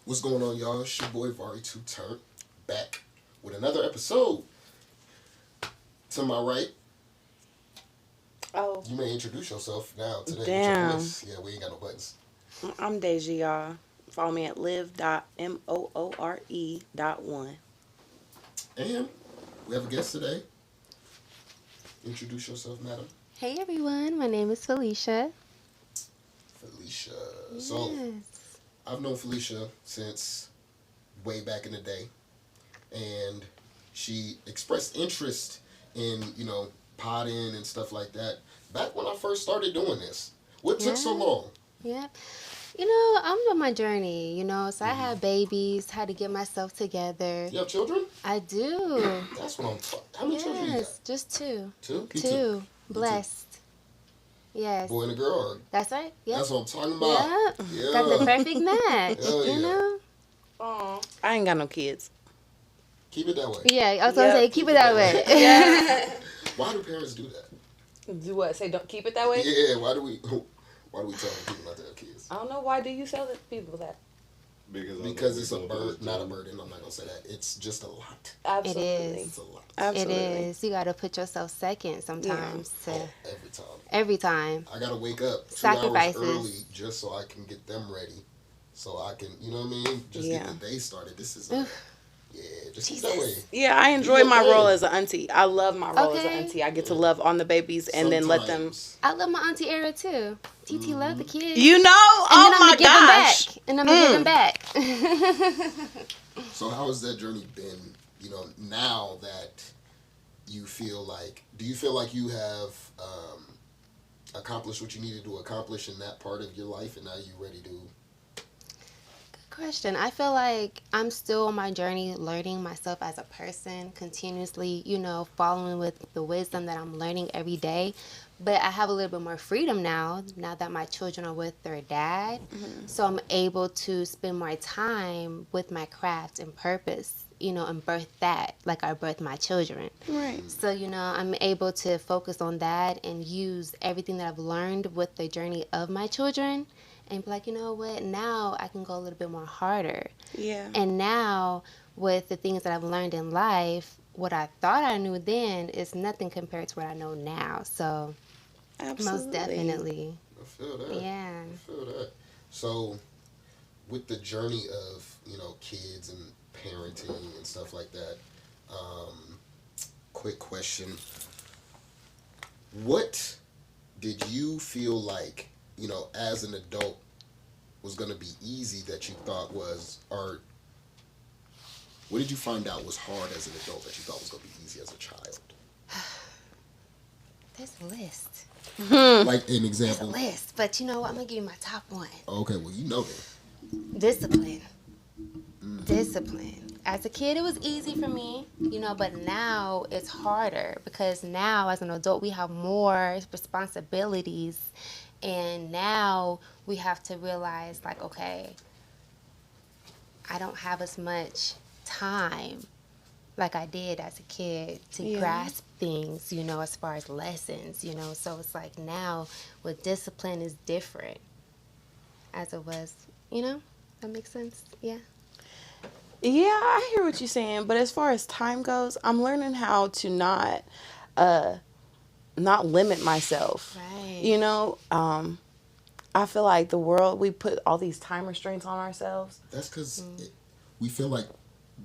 What's going on, y'all? It's your boy Vari Newton back with another episode. To my right, Oh, you may introduce yourself now today damn. with your voice. Yeah, we ain't got no buttons. I'm Deja, y'all. Follow me at live.moore.1. And we have a guest today. Introduce yourself, madam. Hey everyone, my name is Felicia. Felicia. Yes. So, I've known Felicia since way back in the day. And she expressed interest in, potting and stuff like that back when I first started doing this. What took so long? Yep. I'm on my journey, so I had babies, had to get myself together. You have children? I do. That's what I'm talking. How many children you got? Yes, just two. Two? Me Two. Me Blessed. Yes. Boy and a girl? Or That's right. Yep. That's what I'm talking about. Yep. Yeah. Got the perfect match, Hell yeah. you know? Oh, I ain't got no kids. Keep it that way. Yeah, I was going to say, keep it that way. Yeah. Why do parents do that? Do what? Say don't keep it that way? Yeah, why do we tell people not to have kids? I don't know. Why do you tell people that? Because it's a burden, not a burden. I'm not going to say that. It's just a lot. Absolutely. It is. It's a lot. Absolutely. It is. You got to put yourself second sometimes. Oh, every time. Every time. I got to wake up 2 Sacrifices. hours early just so I can get them ready. So I can, you know what I mean? Just get the day started. This is, just keep that way. Yeah, I enjoy my role as an auntie. I love my role as an auntie. I get to love on the babies and then let them. I love my auntie era too. TT love the kids. You know? And Oh then my gosh. And I'm gonna give them back. So how has that journey been, now that you feel like, do you feel like you have accomplished what you needed to accomplish in that part of your life and now you're ready to? Good question. I feel like I'm still on my journey learning myself as a person, continuously, following with the wisdom that I'm learning every day. But I have a little bit more freedom now that my children are with their dad. Mm-hmm. So I'm able to spend more time with my craft and purpose, and birth that like I birthed my children. Right. So, I'm able to focus on that and use everything that I've learned with the journey of my children and be like, you know what, now I can go a little bit more harder. Yeah. And now with the things that I've learned in life, what I thought I knew then is nothing compared to what I know now. So Absolutely. most definitely. I feel that. Yeah. I feel that. So with the journey of, kids and parenting and stuff like that, quick question. What did you feel like, as an adult was going to be easy that you thought was, or what did you find out was hard as an adult that you thought was going to be easy as a child? There's a list. Like an example. There's a list, but I'm going to give you my top one. Okay, well, you know that. Discipline. Discipline. As a kid, it was easy for me, but now it's harder because now as an adult, we have more responsibilities. And now we have to realize, like, okay, I don't have as much time like I did as a kid to grasp things, as far as lessons, So it's like now with discipline is different as it was, That makes sense? Yeah. Yeah, I hear what you're saying, but as far as time goes, I'm learning how to not limit myself. Right. I feel like the world, we put all these time restraints on ourselves. That's because we feel like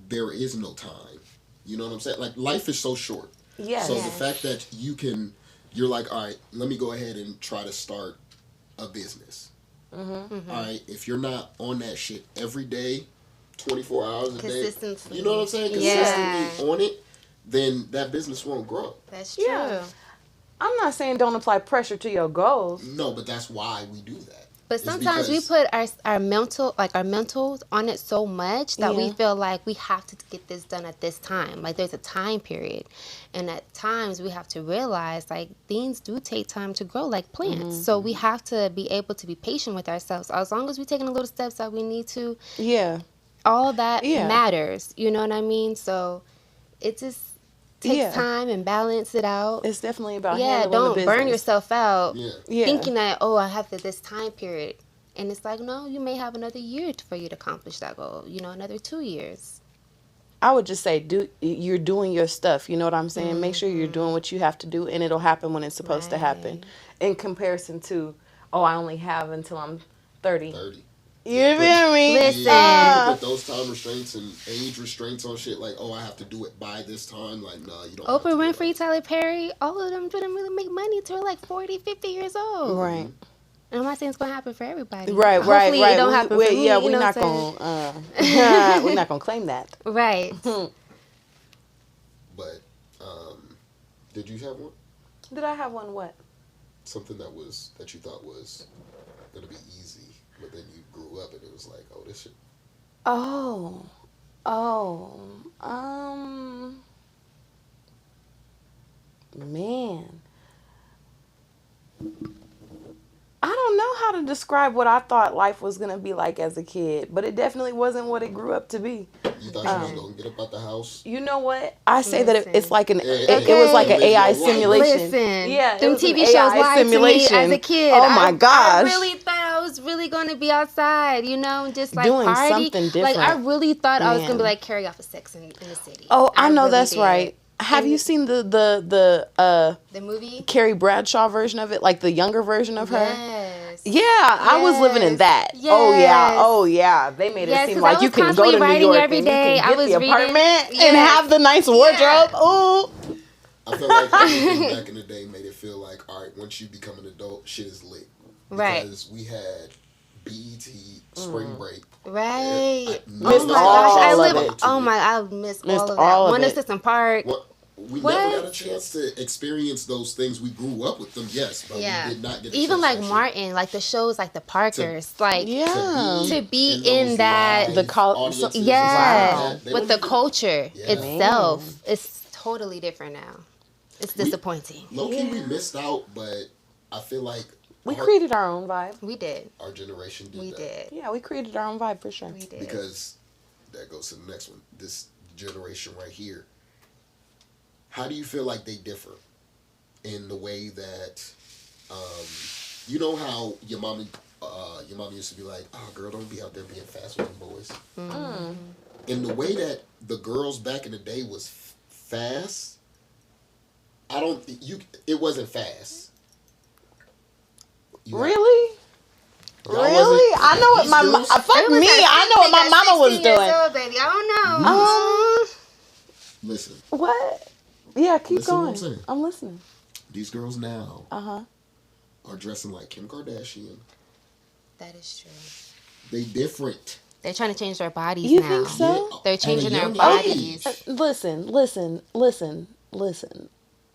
there is no time. You know what I'm saying? Like, life is so short. Yes. So the fact that you're like, all right, let me go ahead and try to start a business. Mm-hmm. Mm-hmm. All right, if you're not on that shit every day, 24 hours a day, Consistency. you know what I'm saying? Consistently on it, then that business won't grow. That's true. Yeah. I'm not saying don't apply pressure to your goals. No, but that's why we do that. But sometimes we put our mental on it so much that we feel like we have to get this done at this time. Like there's a time period. And at times we have to realize like things do take time to grow like plants. Mm-hmm. So we have to be able to be patient with ourselves. As long as we're taking the little steps that we need to. Yeah. All that matters. You know what I mean? So it just takes time and balance it out. It's definitely about handling the don't business. burn yourself out Yeah. thinking that, I have this time period. And it's like, no, you may have another year for you to accomplish that goal. Another 2 years. I would just say you're doing your stuff. You know what I'm saying? Make sure you're doing what you have to do, and it'll happen when it's supposed to happen. Right. In comparison to, oh, I only have until I'm 30. 30. You feel me? Listen. Yeah, you put those time restraints and age restraints on shit like, oh, I have to do it by this time. Like, nah, you don't. Oprah have to do it Winfrey, Tyler Perry, all of them didn't really make money till like 40, 50 years old. Right. And I'm not saying it's gonna happen for everybody. Right. Hopefully it don't happen for me. Yeah, you we're know not what I'm gonna we're not gonna claim that. Right. But, did you have one? Did I have one? What? Something that you thought was gonna be easy, but then you grew up and it was like, oh, this shit. Oh, man. I don't know how to describe what I thought life was going to be like as a kid, but it definitely wasn't what it grew up to be. You thought you was gonna get up out the house? You know what? I say that Listen. it's like it Okay. was like an AI Listen. simulation. Listen, Yeah, it them was an TV shows AI lied simulation. to me as a kid. Oh my I gosh. really thought I was really going to be outside, just like Doing party. something Like I different. really thought I was going to be Man. like carry off a sex in the city. Oh, I know really that's did. right. Have And you seen the the movie? Carrie Bradshaw version of it, like the younger version of her? Yes. Yeah, I was living in Yes. that. Yes. Oh yeah. They made it Yes, seem 'cause like I you was can go constantly to New writing York every and you day. can I get was the reading. apartment and Yes. have the nice wardrobe. Ooh. I feel like everything back in the day made it feel like, all right, once you become an adult, shit is lit. Right. Because we had BET, Spring Break. Right. I Oh missed my gosh, all I of live. it. Oh my, I missed Missed all of all that. of One it. Assistant Park. We What? never got a chance to experience those things. We grew up with them, yes, but Yeah. we did not get a Even chance like to actually- Martin, like the shows, like the Parkers, like Yeah. to be those in that- live The col- audiences and stuff yeah, like that. They with don't the even- culture Yeah. itself, Man. it's totally different now. It's disappointing. Low-key, we missed out, but I feel like We created our own vibe. We did. our generation did We that. did. Yeah, we created our own vibe for sure. We did. Because that goes to the next one. This generation right here. How do you feel like they differ in the way that, you know how your mom used to be like, "Oh, girl, don't be out there being fast with them boys." In the way that the girls back in the day was fast, it wasn't fast. You got- Really? y'all Really? wasn't- I know what these my girls- fuck It was me. like I know what my 16 mama was years doing. old, baby. I don't know. Listen, What? Yeah, keep Listen to what I'm going. saying. I'm listening. these girls now Uh-huh. are dressing like Kim Kardashian. That is true. They different. They're trying to change their bodies You now. think so? Yeah, They're at a changing their young bodies. age. Listen.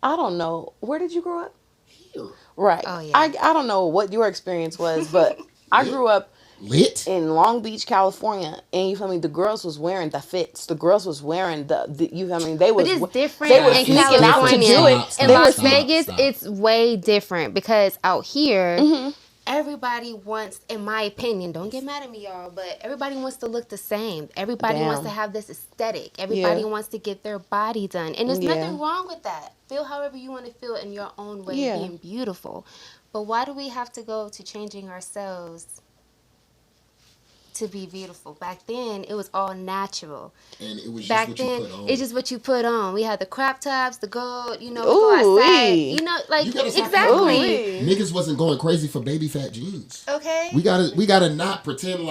I don't know. Where did you grow up? Here. Right. Oh, yeah. I don't know what your experience was, but I grew up Lit. in Long Beach, California, and you feel me? The girls was wearing the fits. The girls was wearing the you feel me? They was But it's different They were in sneaking out to California. do it. In They Las were Vegas, Stop. it's way different because out here, everybody wants, in my opinion, don't get mad at me, y'all, but everybody wants to look the same. Everybody wants Damn. to have this aesthetic. Everybody Yeah. wants to get their body done. And there's Yeah. nothing wrong with that. Feel however you want to feel in your own way, Yeah. being beautiful. But why do we have to go to changing ourselves to be beautiful? Back then, it was all natural. And it was just Back what then, you put on. it's just what you put on. We had the crop tops, the gold, we go outside. Ooh-wee. Like, You gotta stop exactly. Ooh-wee. Niggas wasn't going crazy for baby fat jeans. Okay. We gotta not pretend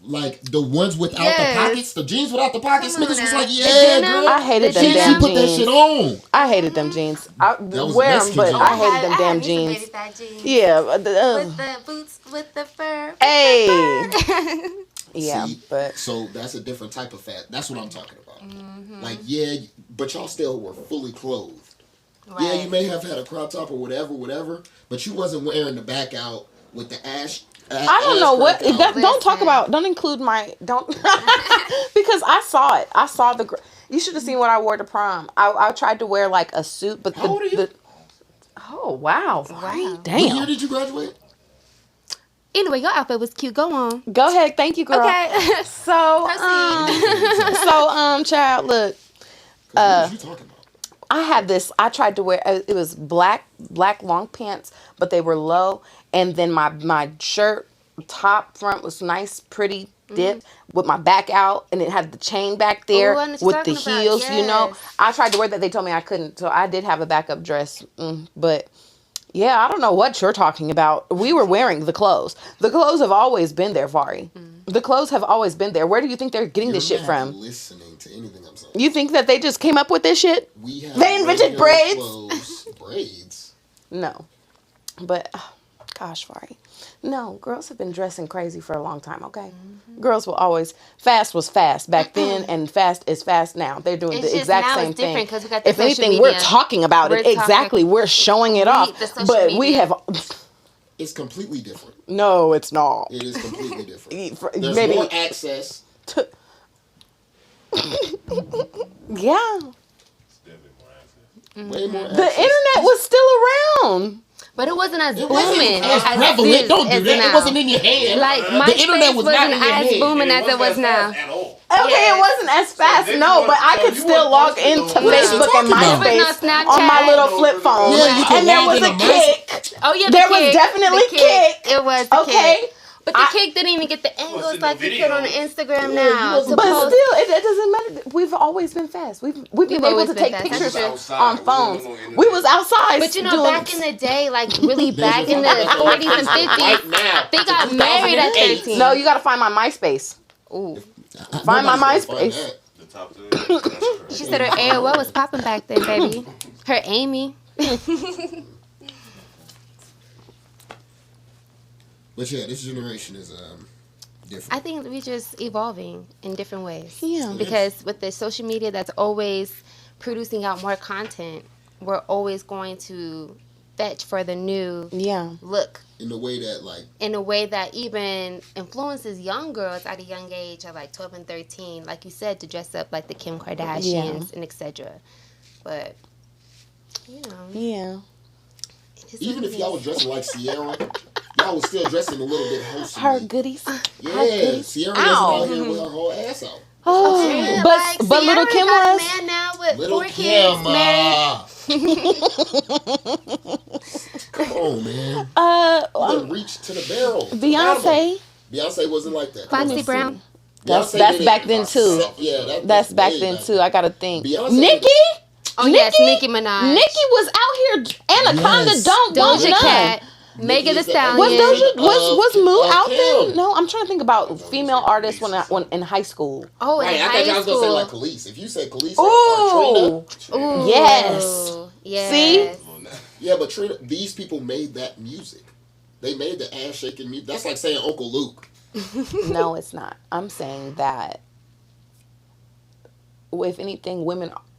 like the ones without Yes. the pockets, the jeans without the pockets. Come on Niggas was now. like, The yeah, denim? girl. I hated The them She denim? damn put that jeans. shit on. I hated them jeans. I was wear them, Mexican but jeans. I hated them damn me some jeans. baby fat jeans. Yeah. With the boots, with the fur. Hey. Yeah, See, but so that's a different type of fat. That's what I'm talking about. Mm-hmm. Like, yeah, but y'all still were fully clothed. Yeah, you may have had a crop top or whatever, but you wasn't wearing the back out with the ash. I don't know what crack out. that. Don't talk Listen. about. Don't include my. Don't because I saw it. I saw the. You should have seen what I wore to prom. I tried to wear like a suit, but How old are you? Oh wow! Wow. What year Damn. did you graduate? Anyway, your outfit was cute. Go on. Go ahead. Thank you, girl. Okay. So child, look. What are you talking about? I had this. I tried to wear. It was black long pants, but they were low, and then my shirt top front was nice, pretty dip with my back out, and it had the chain back there Ooh, I know what with you're the talking about. heels. You know, Yes. I tried to wear that. They told me I couldn't, so I did have a backup dress. But yeah, I don't know what you're talking about. We were wearing the clothes. The clothes have always been there, Vari. The clothes have always been there. Where do you think they're getting this shit not from? listening to anything I'm saying. You think that they just came up with this shit? We have They invented regular braids? Clothes. Braids. No. But, gosh, Vari. No, girls have been dressing crazy for a long time, okay? Girls will always, fast was fast back then, and fast is fast now. They're doing It's the just exact now same it's different thing. 'cause we got the If social anything, we're media. talking about it. We're Exactly. We're showing it off. the social But we media. have... It's completely different. No, it's not. It is completely different. For- There's maybe- more access. Yeah. Way more access. The internet was still around. But it wasn't as It booming wasn't as as prevalent. this Don't do is that. now. It wasn't in your hand. Like the MySpace internet was not wasn't in your as hand. booming as it was now. At all. Okay, Yes. it wasn't as fast, then no, you but I want- could so you still want log into posting on- Facebook and What you talking MySpace about? on my Snapchat. little flip phone. Yeah, you can and there log was into a My- kick. Oh yeah, the There was kick. definitely The kick. kick. It was the Okay. kick. But the I- kick didn't even get the angles see no like you put on video. Instagram Yeah, you now. wasn't- To But post. still, it doesn't matter. We've always been fast. We've been able always to been take fast. pictures That's true. on phones. We was outside. But you know, doing- back in the day, like really There's back your in the phone. 40s and 50s, Right now. they got married at 13. No, you got to find my MySpace. Ooh. Find my Nobody's gonna find MySpace. that. The top three. She said her AOL was popping back then, baby. Her Amy. But yeah, this generation is different. I think we just evolving in different ways. Yeah. Because with the social media that's always producing out more content, we're always going to fetch for the new Yeah. look in the way that like in a way that even influences young girls at a young age of like 12 and 13, like you said, to dress up like the Kim Kardashians and etc. But, you know. Yeah. it is even what if it y'all is. was dressing like Sierra, y'all was still dressing a little bit wholesome. Her goodies. Yeah, goodies. Sierra Ow. wasn't out here with her whole ass out. Oh, Yeah, but like, little Sierra Kim got was. a man now with Little 4 kids, married. Come on, man. You done reached to the barrel. Beyonce. Beyonce wasn't like that. Foxy Brown. That's Beyonce did it. back then too. Yeah, That's back way then too. I gotta think. Beyonce Nicki. Oh yes, Nicki Minaj. Nicki was out here. Anaconda Yes. don't want Doja none. Cat. Megan Thee is the- Stallion. Was Doja was Moo out Kim. then? No, I'm trying to think about female artists when in high school. Oh, in Right, I high thought y'all was gonna say school. like Khalees. If you said Khalees Ooh. or Trina, Ooh. Yes. Yes. See? yeah, but Trina, these people made that music. They made the ass shaking music. That's like saying Uncle Luke. No, it's not. I'm saying that if anything,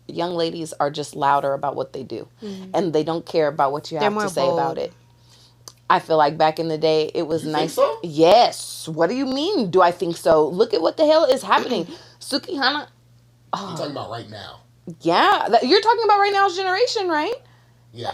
young ladies are just louder about what they do, and they don't care about what you They're have more to say bold. about it. I feel like back in the day, it was You nice. think so? Yes. What do you mean? Do I think so? Look at what the hell is happening. Sukihana. I'm talking about right now. Yeah, you're talking about right now's generation, right? Yeah.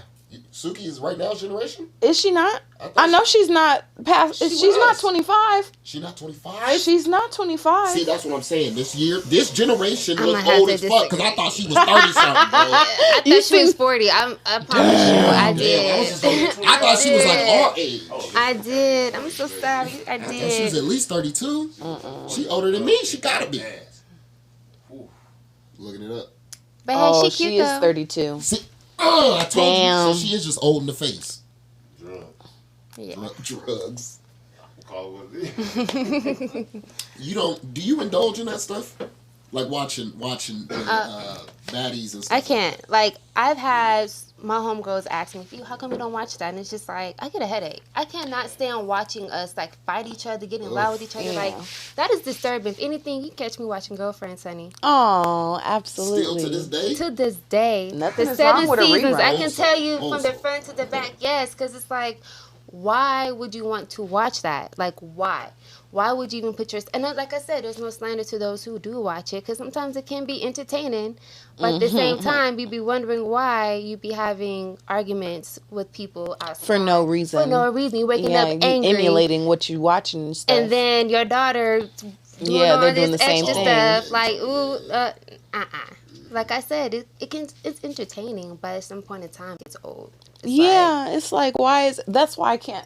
Suki is right now's generation? Is she not? thought I know she's not past. She She's not was. 25. She not 25? She's not 25. See, that's what I'm saying. This generation I'ma was have old to as fuck because I thought she was 30 something, bro. I You thought she was see- 40. I promise you, I Damn, I was did. just I thought she was like our age. I did. I'm so sorry. I I thought she was did. at least 32. She older than me. She gotta be. Looking it up. But hey, Oh, she she cute is though. 32. See, I told Damn. you. So she is just old in the face. Yeah. Drugs. Call it what it is. You don't? Do you indulge in that stuff? Like watching baddies and stuff. I can't. Like, I've had my homegirls ask me, "Phew, how come you don't watch that?" And it's just like, I get a headache. I cannot stand watching us, like, fight each other, getting loud with each other. Yeah. Like, that is disturbing. If anything, you catch me watching Girlfriends, honey. Oh, absolutely. Still to this day. To this day. Nothing the is wrong 7 with a seasons, I rerun. can tell you from the Also. front to the back, yes, because it's like, why would you want to watch that? Like, why? Why would you even put your... And like I said, there's no slander to those who do watch it, because sometimes it can be entertaining, but at the same time, you'd be wondering why you'd be having arguments with people outside. For no reason. For no reason. You're waking Yeah, up you angry. emulating what you watching and stuff. And then your daughter doing Yeah, all they're this doing the same extra thing. stuff. Like, ooh, Like I said, it's entertaining, but at some point in time, it's old. Yeah, it's like why is that's why I can't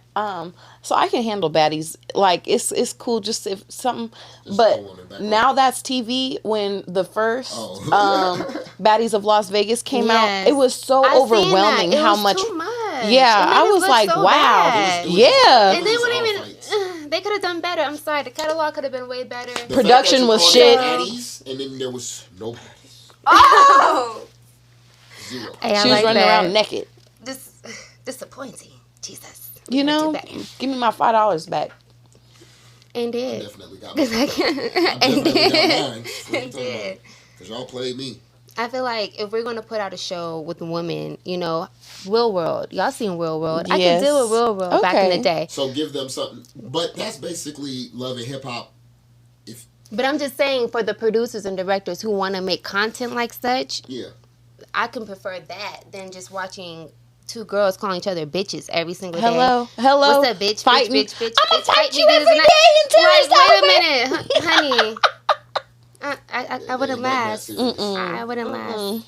so I can handle baddies. Like it's cool just if something Just but throw on the background. now that's TV when the first Oh. Baddies of Las Vegas came out, Yes. it was so I seen overwhelming that. It how was much too much. Yeah, It made I us was look like, so wow. bad. It was Yeah. And they all wouldn't even. fights. They could have done better. I'm sorry. The catalog could have been way better. The fact Production that you was called shit. it baddies, and then there was no baddies. Oh! Zero. Hey, I She was like running that. around naked. Disappointing. Jesus. You know, give me my $5 back. And I did. definitely got mine. I definitely got mine. And did. Because y'all played me. I feel like if we're gonna put out a show with women, you know, Real World. Y'all seen Real World? I Yes. could deal with Real World back in Okay. the day. So give them something. But that's basically Love and Hip Hop. But I'm just saying, for the producers and directors who want to make content like such, Yeah. I can prefer that than just watching two girls calling each other bitches every single day. Hello. What's up, bitch? Fighting. Bitch, bitch, bitch, I'ma bitch. fight you me, every this and day that. until it's Like, over. wait a minute, honey. I wouldn't Ain't nothing that last. serious. I wouldn't last.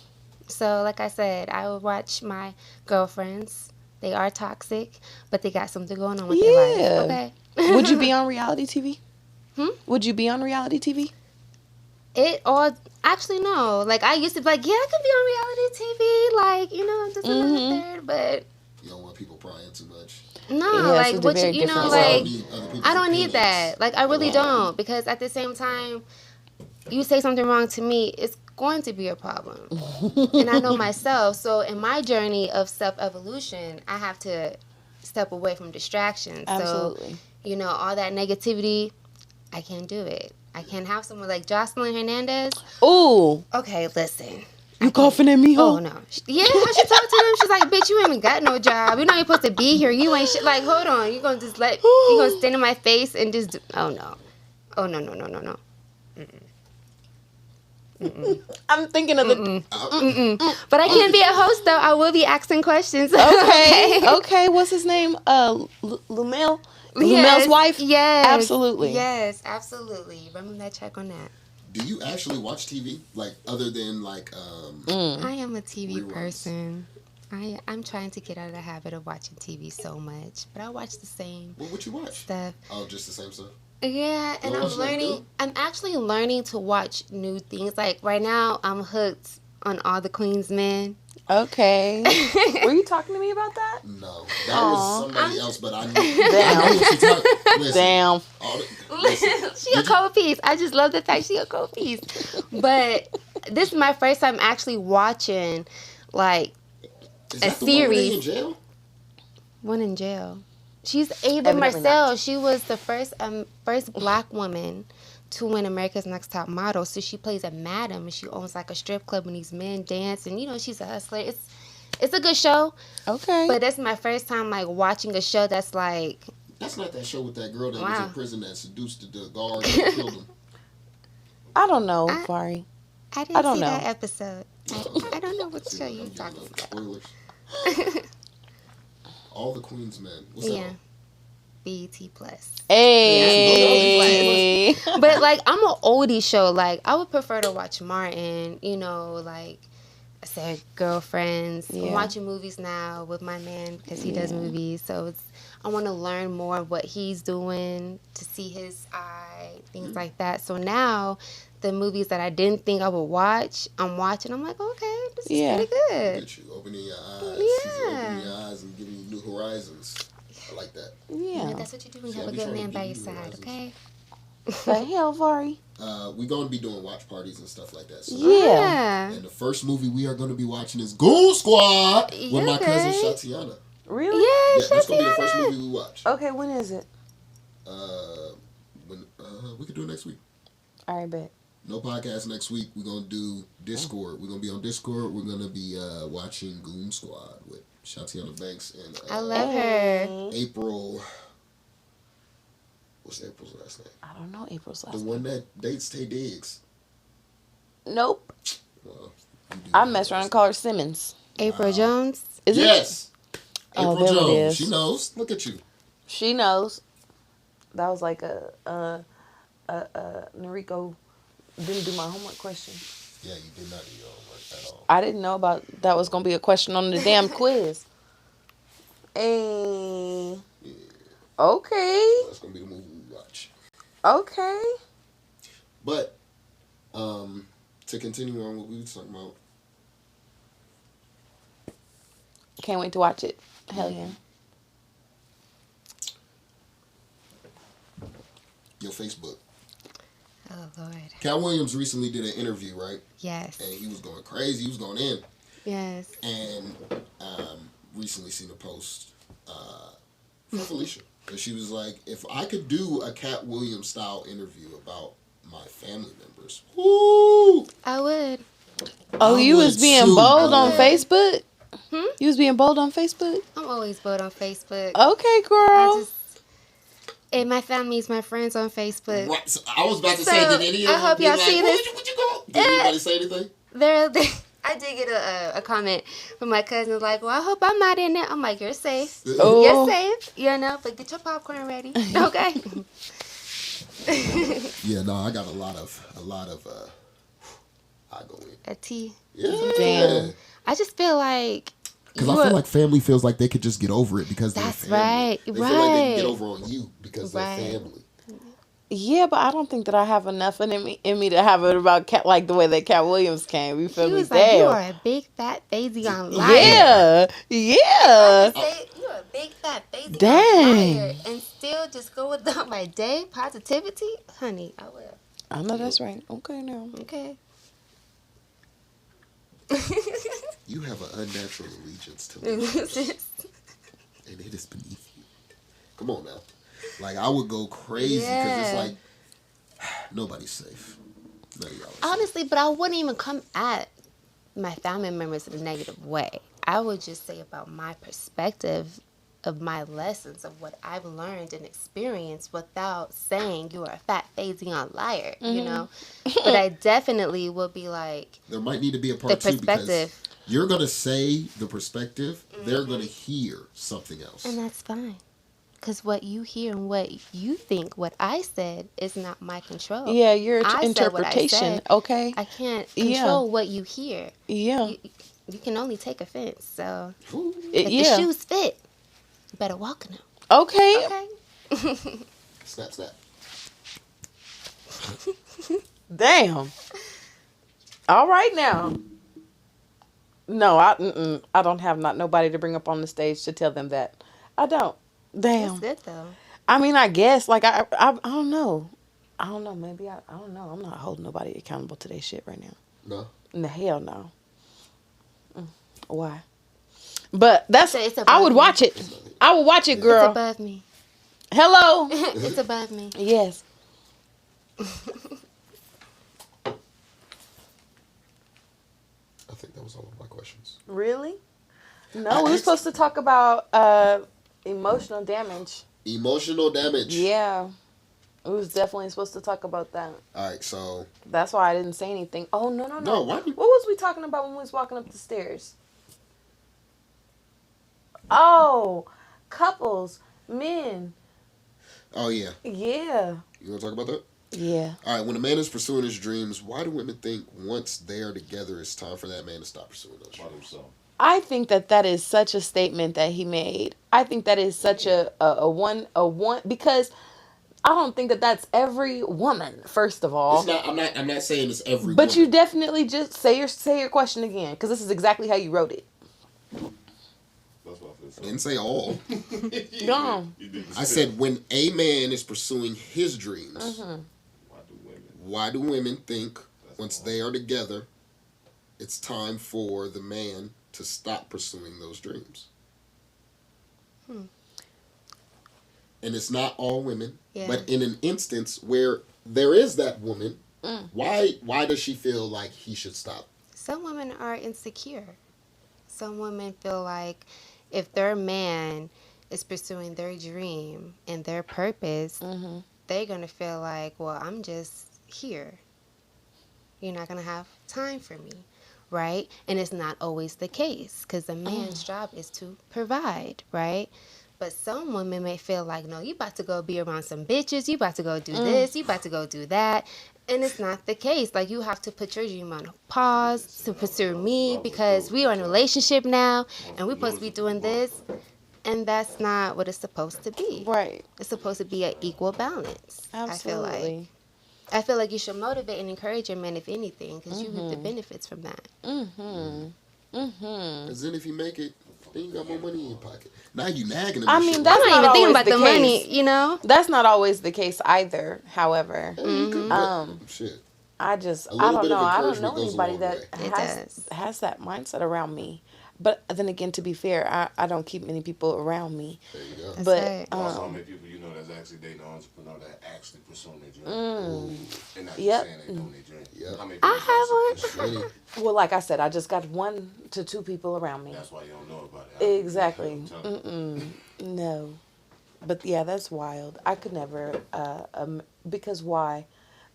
So, like I said, I would watch my girlfriends. They are toxic, but they got something going on with their life. Okay. Would you be on reality TV? Hmm? Would you be on reality TV? It all actually no. Like I used to be like, yeah, I could be on reality TV, like this and that, third, but You don't want people prying too much. no, Yeah, like it's a what very you know, different That's why I like don't need other people's I don't need opinions. that. Like I really don't, because at the same time, you say something wrong to me, it's going to be a problem, and I know myself. So in my journey of self-evolution, I have to step away from distractions. Absolutely. So all that negativity, I can't do it. I can't have someone like Jocelyn Hernandez. Ooh. Okay, listen. You coughing at me, Oh ho? no. Yeah, how she talk to them? She's like, bitch, you ain't even got no job. You're not even supposed to be here. You ain't shit. Like, hold on. You gonna just you gonna stand in my face and just oh no. Oh no. I'm thinking of the. But I can't be a host though. I will be asking questions. Okay. What's his name? Lumel. Lumel's wife. Yes. Absolutely. Yes, absolutely. Run me that check on that. Do you actually watch TV? Like, other than, like, I am a TV reruns? person. I'm trying to get out of the habit of watching TV so much, but I watch the same what you watch? stuff. Oh, just the same stuff? Yeah, and You I'm watch nothing learning. new? I'm actually learning to watch new things. Like right now, I'm hooked on All the Queen's Men. Okay. Were you talking to me about that? No. That was somebody else, but I knew. Damn. I knew what you talking. Listen, Damn. listen, She a cold piece. I just love the fact she a cold piece. But this is my first time actually watching like is a that the one where they series. in jail? One in jail. She's Ava Evidently Marcel. not. She was the first black woman to win America's Next Top Model. So she plays a madam and she owns like a strip club and these men dance and she's a hustler. It's a good show. Okay. But that's my first time like watching a show that's like That's not that show with that girl that was Wow. in prison that seduced the guard and killed him. I don't know, Vari. I didn't I don't see know. that episode. I don't know what show you're talking about. Spoilers. All the Queen's Men. What's that? Yeah. on? BET Plus. Hey. But like I'm an oldie show. Like I would prefer to watch Martin, like I said, Girlfriends. Yeah. I'm watching movies now with my man because he does movies. So I want to learn more of what he's doing, to see his eye, things like that. So now the movies that I didn't think I would watch, I'm watching. I'm like, okay, this is pretty good. Get you opening your eyes. Yeah. She's opening your eyes and giving you new horizons. I like that. Yeah. That's what you do when you See, have I a be good trying to man by give your you side, horizons. okay? The hell, Vari? We're going to be doing watch parties and stuff like that. So. Yeah. And the first movie we are going to be watching is Goon Squad with my Okay. cousin Shatiana. Really? Yeah, Yeah, that's going to be the first Shatiana. movie we watch. Okay, when is it? We could do it next week. All right, bet. No podcast next week. We're going to do Discord. We're going to be on Discord. We're going to be watching Goon Squad with Shatiana Banks and I love her. April. What's April's last name? I don't know April's The last name. one that dates Tay Diggs. Nope. Well, you do I know mess that. around and call her Simmons. April Jones. Is it? Yes. Oh, April there it Jones. is. She knows. Look at you. She knows. That was like Noriko didn't do my homework question. Yeah, you did not do your homework at all. I didn't know about that was gonna be a question on the damn quiz. Hey. Yeah, Okay. that's gonna be the movie we watch. Okay. But to continue on what we were talking about, Can't wait to watch it. Hell yeah. your Facebook. Oh Lord. Cat Williams recently did an interview, right? Yes. And he was going crazy. He was going in. Yes. And recently seen a post from Felicia. And she was like, if I could do a Cat Williams style interview about my family members, woo! I would. Oh, I you would was being too, bold girl. on Facebook? Hmm? You was being bold on Facebook? I'm always bold on Facebook. Okay, girl. And my family is my friends on Facebook. Right. So I was about to So, say, did any of I them hope be y'all like, see where'd this? you, go? Did anybody say anything? I did get a comment from my cousin like, well, I hope I'm not in there. I'm like, you're safe. Oh. You're safe. You know, but get your popcorn ready. Okay. Yeah, no, I got a lot of I go in. A tea. Yeah. Damn. I just feel like Because I feel like family feels like they could just get over it because they're That's family. right, They feel like they can get right. over on you because Right. they're family. Yeah, but I don't think that I have enough in me to have it about Cat like the way that Cat Williams can. You feel he me? was like, you Damn. are a big fat baby on liar. Yeah. Yeah. Say you are a big fat baby Dang. liar and still just go without my day positivity, honey. I will. I know that's right. Okay, now. Okay. You have an unnatural allegiance to me, and it is beneath you. Come on now. Like, I would go crazy because it's Yeah. like, nobody's safe. None of y'all are safe. Honestly, but I wouldn't even come at my family members in a negative way. I would just say about my perspective of my lessons of what I've learned and experienced without saying you are a fat phasing on liar, you know? But I definitely will be like, There might need to be a the part two because perspective. you're going to say the perspective, they're going to hear something else. And that's fine. Because what you hear and what you think, what I said, is not my control. Yeah, your I said what I interpretation. said. Okay. I can't Yeah. control what you hear. Yeah. You can only take offense. So Ooh. if Yeah. the shoes fit, you better walk in them. Okay. Okay? Snap, snap. Damn. All right now. No, I don't have not nobody to bring up on the stage to tell them that. I don't. Damn. That's good, though. I mean, I guess like I don't know. I don't know. Maybe I don't know. I'm not holding nobody accountable to their shit right now. No. In the hell no. Why? But that's It's I above would me. watch it. I would watch it, It's girl. above me. Hello. It's above me. Yes. I think that was all of my questions. Really? No, I we were asked- supposed to talk about emotional damage. Emotional damage. Yeah. We was definitely supposed to talk about that. All right, so That's why I didn't say anything. Oh, no. No, why What you- was we talking about when we was walking up the stairs? Oh, couples, men. oh yeah, Yeah. you want to talk about that? Yeah. All right, when a man is pursuing his dreams, why do women think once they are together, it's time for that man to stop pursuing those By dreams? themselves. I think that is such a statement that he made. I think that is such a one because I don't think that that's every woman. First of all, It's not. I'm not saying it's every. but you woman. definitely just say your question again because this is exactly how you wrote it. That's what I I said. didn't say all. Go on. You did the I step. said when a man is pursuing his dreams, Why do women? why do women think once they are together, it's time for the man to stop pursuing those dreams? And it's not all women, Yeah. but in an instance where there is that woman, why does she feel like he should stop? Some women are insecure. Some women feel like if their man is pursuing their dream and their purpose, they're going to feel like, well, I'm just here. You're not going to have time for me, right? And it's not always the case because a man's job is to provide, right? But some women may feel like, no, you about to go be around some bitches. You about to go do this. You about to go do that. And it's not the case. Like, you have to put your dream on pause to pursue me because we are in a relationship now and we're supposed to be doing this. And that's not what it's supposed to be. Right. It's supposed to be an equal balance. Absolutely. I feel like you should motivate and encourage your men, if anything, because you reap the Mm-hmm. benefits from that. Mm-hmm. Mm-hmm. Because then if you make it, then you got more money in your pocket. Now you nagging him. I and mean, shit that's I'm like not not even thinking always about the the case. money, you know? That's not always the case either. However, that. Hey, you could, but shit. I A don't little bit know. of I don't encouragement know goes a anybody long that way. It has does. has that mindset around me. But then again, to be fair, I don't keep many people around me. There you go. That's But right. Also, how many people you know that's actually dating an entrepreneur that actually pursuing their dream? And not just Yep. saying they doing their dream. Yep. How many people I actually have pursue- Plenty. well, like I said, I just got 1 to 2 people around me. That's why you don't know about it. Exactly. I'm telling you. No. But yeah, that's wild. I could never because why?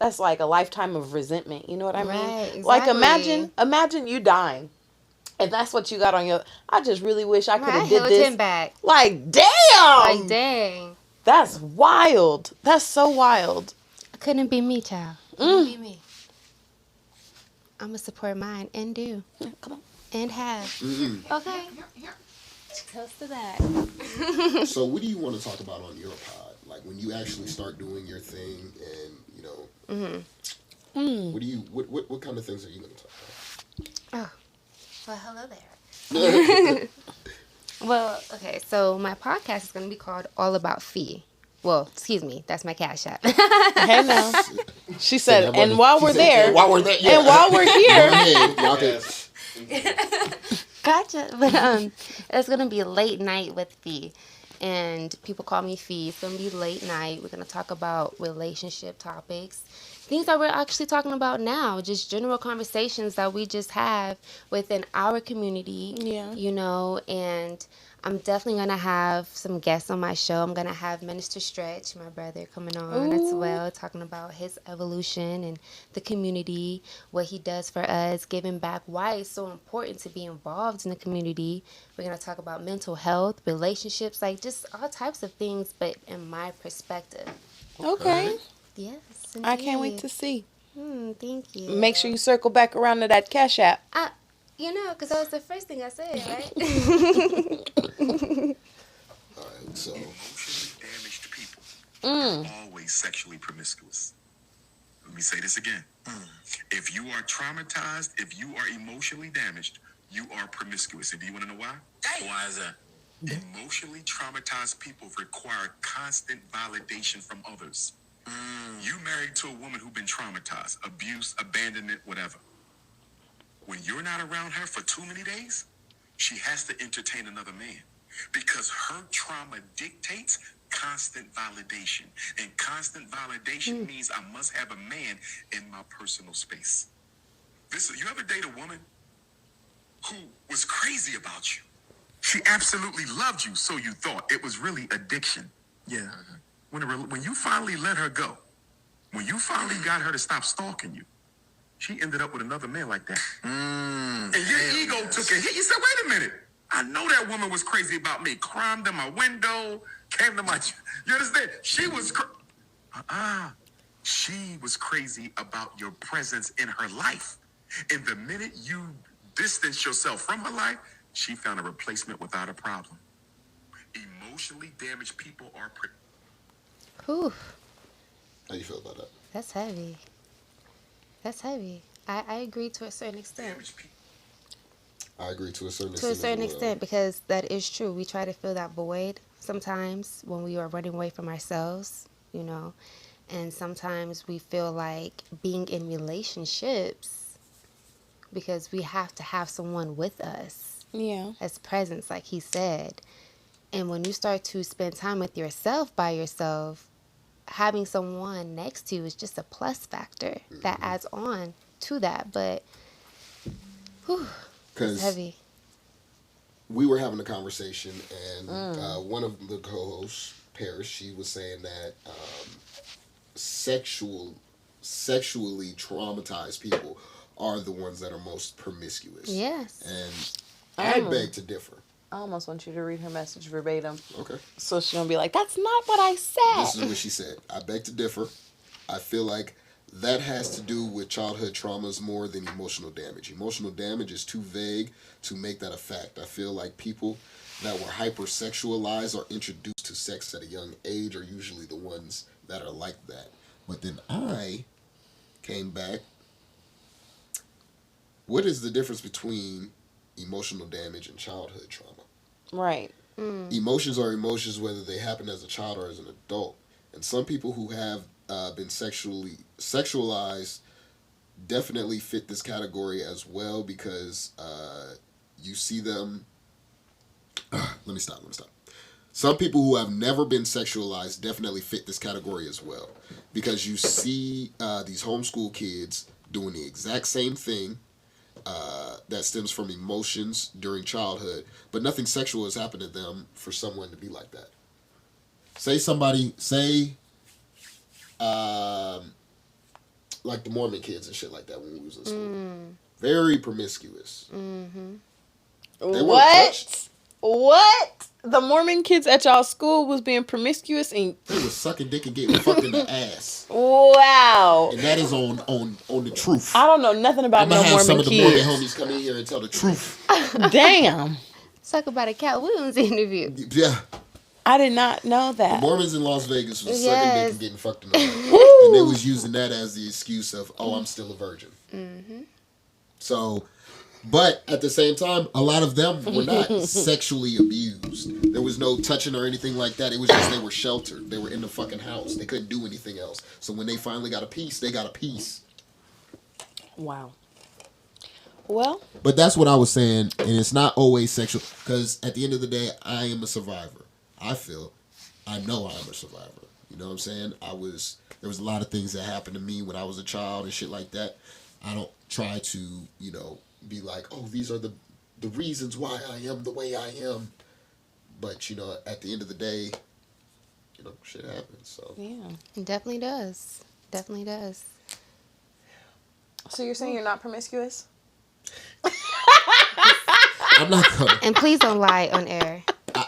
That's like a lifetime of resentment. You know what I mean? Right, Like exactly. imagine you dying. And that's what you got on your I just really wish I could Right, I have did held this. him back. Like, damn. Like, dang. That's wild. That's so wild. Couldn't be me, child. Couldn't be me. I'm going to support mine and do. Come on. And have. Mm-mm. Okay. Toast to that. So what do you want to talk about on your pod? Like when you actually start doing your thing, and you know, what do you what kind of things are you going to talk Oh. Well, hello there. about? Well, okay, so my podcast is going to be called All About Fee. Well, excuse me, that's my cash app. Hey now. She said, that money- and while she we're said, there, and while we're there, yeah. and while we're Go here, ahead, y'all can- Yes. Gotcha. But it's gonna be late night with Fee, and people call me Fee. It's gonna be late night. We're gonna talk about relationship topics, things that we're actually talking about now, just general conversations that we just have within our community. Yeah. You know, and I'm definitely gonna have some guests on my show. I'm gonna have Minister Stretch, my brother, coming on as Ooh. well, talking about his evolution and the community, what he does for us, giving back, why it's so important to be involved in the community. We're gonna talk about mental health, relationships, like just all types of things, but in my perspective. okay. Yes, I can't wait indeed. to see. Thank you. Make sure you circle back around to that cash app. You know, because that was the first thing I said, right? All right, so Emotionally damaged people Mm. are always sexually promiscuous. Let me say this again. If you are traumatized, if you are emotionally damaged, you are promiscuous. And do you want to know why? Why is that? Emotionally traumatized people require constant validation from others. You married to a woman who's been traumatized, abuse, abandonment, whatever. When you're not around her for too many days, she has to entertain another man because her trauma dictates constant validation. And constant validation means I must have a man in my personal space. You ever date a woman who was crazy about you? She absolutely loved you, so you thought. It was really addiction. Yeah. When you finally let her go, when you finally got her to stop stalking you, she ended up with another man like that. And your ego took a hit. You said, wait a minute. I know that woman was crazy about me. Climbed in my window, came to my... You understand? She was... She was crazy about your presence in her life. And the minute you distance yourself from her life, she found a replacement without a problem. Emotionally damaged people are... Whew, how you feel about that? that's heavy. That's heavy. I agree to a certain extent. I agree to a certain To a extent. certain as well. extent, because that is true. We try to fill that void sometimes when we are running away from ourselves, you know. And sometimes we feel like being in relationships because we have to have someone with us Yeah. as presence, like he said. And when you start to spend time with yourself by yourself, having someone next to you is just a plus factor that adds on to that. But whew, it's Because heavy. we were having a conversation, and one of the co-hosts, Paris, she was saying that sexually traumatized people are the ones that are most promiscuous. Yes. And I Oh. beg to differ. I almost want you to read her message verbatim. Okay. So she don't be like, that's not what I said. This is what she said. I beg to differ. I feel like that has to do with childhood traumas more than emotional damage. Emotional damage is too vague to make that a fact. I feel like people that were hypersexualized or introduced to sex at a young age are usually the ones that are like that. But then I came back. What is the difference between emotional damage and childhood trauma? Right. Emotions are emotions whether they happen as a child or as an adult. And some people who have been sexualized definitely fit this category as well because you see them. Let me stop. Some people who have never been sexualized definitely fit this category as well because you see these homeschool kids doing the exact same thing that stems from emotions during childhood, but nothing sexual has happened to them for someone to be like that. Like the Mormon kids and shit like that when we was in school. Very promiscuous. Mm-hmm. They weren't touched. What? The Mormon kids at y'all school was being promiscuous and They was sucking dick and getting fucked in the ass. wow. And that is on the truth. I don't know nothing about I'm gonna no have Mormon some of the kids. Mormon homies come in here and tell the truth. Damn. Talk about a Cat Williams interview. Yeah. I did not know The that. Mormons in Las Vegas was sucking Yes. dick and getting fucked in the ass. And they was using that as the excuse of, oh, I'm still a virgin. Mm-hmm. So, but at the same time, a lot of them were not sexually abused. There was no touching or anything like that. It was just they were sheltered. They were in the fucking house. They couldn't do anything else. So when they finally got a piece, they got a piece. Wow. Well, But that's what I was saying, and it's not always sexual. Because at the end of the day, I am a survivor. I know I'm a survivor. You know what I'm saying? There was a lot of things that happened to me when I was a child and shit like that. I don't try to, be like, oh, these are the reasons why I am the way I am. But, at the end of the day, shit happens. So yeah. It definitely does. Definitely does. So you're saying you're not promiscuous? I'm not gonna. And please don't lie on air.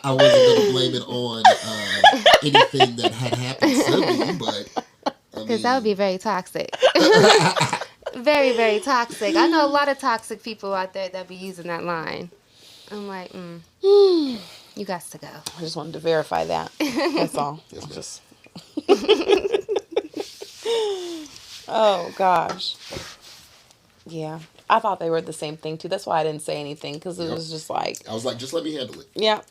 I wasn't gonna blame it on anything that had happened to me, but Because that would be very toxic. Very, very toxic. I know a lot of toxic people out there that be using that line. I'm like, you got to go. I just wanted to verify that. That's all. Yes, ma'am. Just. Oh gosh. Yeah, I thought they were the same thing too. That's why I didn't say anything because it Yep. was just like, I was like, just let me handle it. yeah.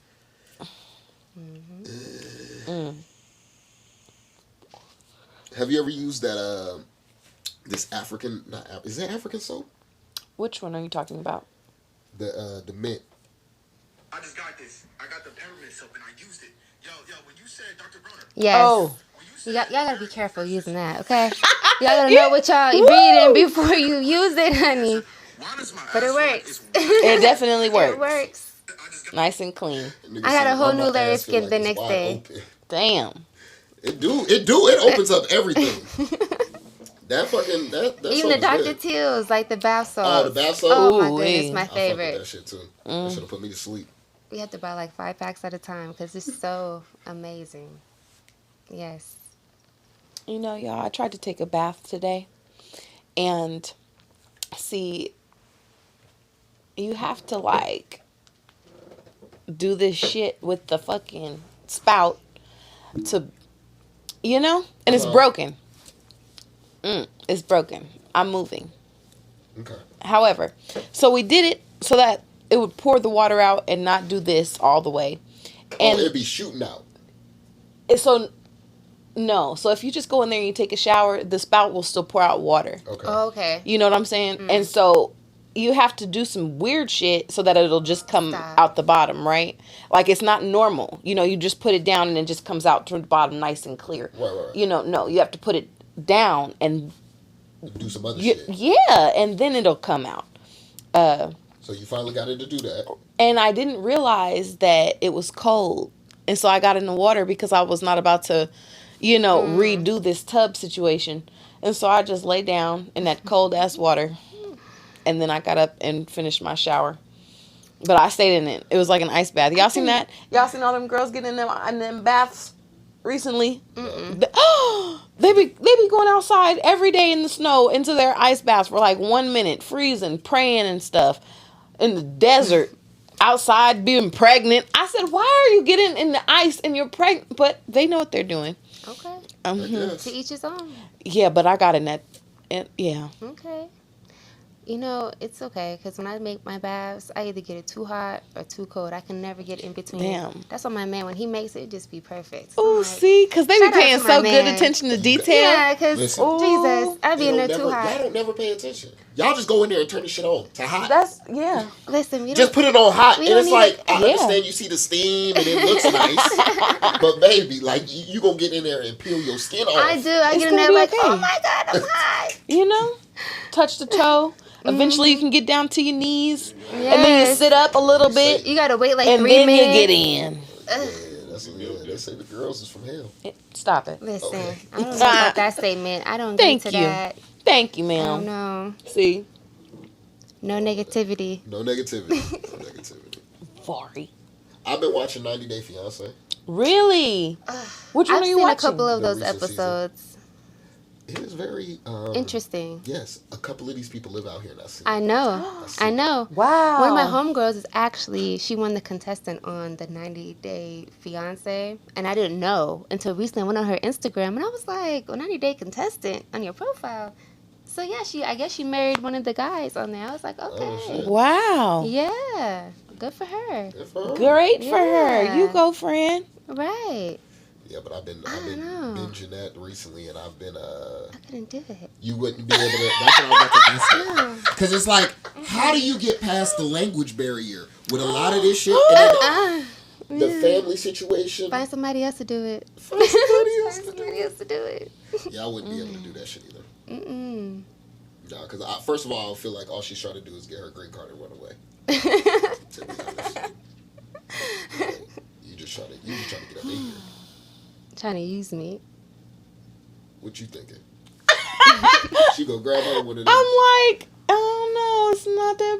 Have you ever used that this African? Is it African soap? Which one are you talking about? The mint. I just got this. I got the peppermint soap and I used it. Yo, when you said Dr. Broner, Yes. Oh, Y'all gotta be careful using that, okay? Y'all gotta know what y'all reading before you use it, honey. why does my But it ass feel like works. it's it definitely works. It works. I just got Nice and clean. Nigga I got said, a whole "Oh, new my layer of ass feel skin the it's next wide day." open." Damn. It opens up everything. That fucking that Even soap the is Dr. good. Teals, like the bath salts. Oh, the bath soap? Oh my Ooh, goodness, wee. my I fuck with that favorite. shit too. That should have put me to sleep. We have to buy like 5 packs at a time because it's so amazing. Yes. You know, y'all, I tried to take a bath today. And see, you have to like do this shit with the fucking spout to, and it's broken. It's broken. I'm moving. Okay. However, so we did it so that it would pour the water out and not do this all the way. And it'd be shooting out. so if you just go in there and you take a shower, the spout will still pour out water. Okay. Oh, okay. You know what I'm saying? And so you have to do some weird shit so that it'll just come Stop. out the bottom, right? Like it's not normal. You just put it down and it just comes out to the bottom nice and clear. Right. No, you have to put it down and Do some other shit. yeah, and then it'll come out. So you finally got it to do that. And I didn't realize that it was cold. And so I got in the water because I was not about to, redo this tub situation. And so I just lay down in that cold ass water. And then I got up and finished my shower. But I stayed in it. It was like an ice bath. Y'all seen that? Y'all seen all them girls getting in them baths recently? They be going outside every day in the snow into their ice baths for like 1 minute, freezing, praying and stuff in the desert. outside being pregnant. I said, why are you getting in the ice and you're pregnant? But they know what they're doing. Okay. I Mhm. guess. To each his own. Yeah, but I got in that. Yeah. Okay. You know, it's okay because when I make my baths, I either get it too hot or too cold. I can never get in between. Damn. That's why my man, when he makes it, just be perfect. Oh, I'm like, see, because they be shout out paying to my so good man. attention to detail. Yeah, because Listen. Jesus, I be They in don't there too Y'all hot. don't never pay attention. Y'all just go in there and turn the shit on to hot. That's yeah. Listen, we Just don't. put it on hot, we and don't it's need like it. I Yeah. understand you see the steam and it looks nice, but baby, like you gonna get in there and peel your skin off. I do. I It's get in gonna there be like, okay. oh my God, I'm hot. You know, touch the toe. Eventually, you can get down to your knees, and then you Yes. sit up a little bit, You gotta wait like and 3 then minutes. you get in. They say the girls is from hell. Stop it. Listen, Okay. I don't know about that statement. I don't agree Thank to you. that. Thank you, I ma'am. don't know. See, No negativity. No negativity. No negativity. Vari. I've been watching 90 Day Fiance. Really? Which one I've are you seen watching? a couple of The those recent season. episodes. It is very Interesting. Yes, a couple of these people live out here, and I see. I know. I know. Wow. One of my homegirls is actually, she won the contestant on the 90 Day Fiance. And I didn't know until recently. I went on her Instagram and I was like, 90 Day contestant on your profile. So yeah, I guess she married one of the guys on there. I was like, okay. shit. Wow. Yeah. Good for her. Good for her. Great for her. Yeah. You go, friend. Right. Yeah, but I've been don't know. binging that recently, and I've been I couldn't do it. You wouldn't be able to. That's what I was about to ask. No. Because it's like, how do you get past the language barrier with a lot of this shit? And then the family situation. Find somebody else to do it. Find somebody else Find to do somebody else to do it. Yeah, I wouldn't be able to do that shit either. Mm-mm. No, because first of all, I feel like all she's trying to do is get her green card and run away. To be honest. Like, you just trying to get up in here. Trying to use me. What you thinking? She gonna grab her one of them. I'm like, oh no, it's not that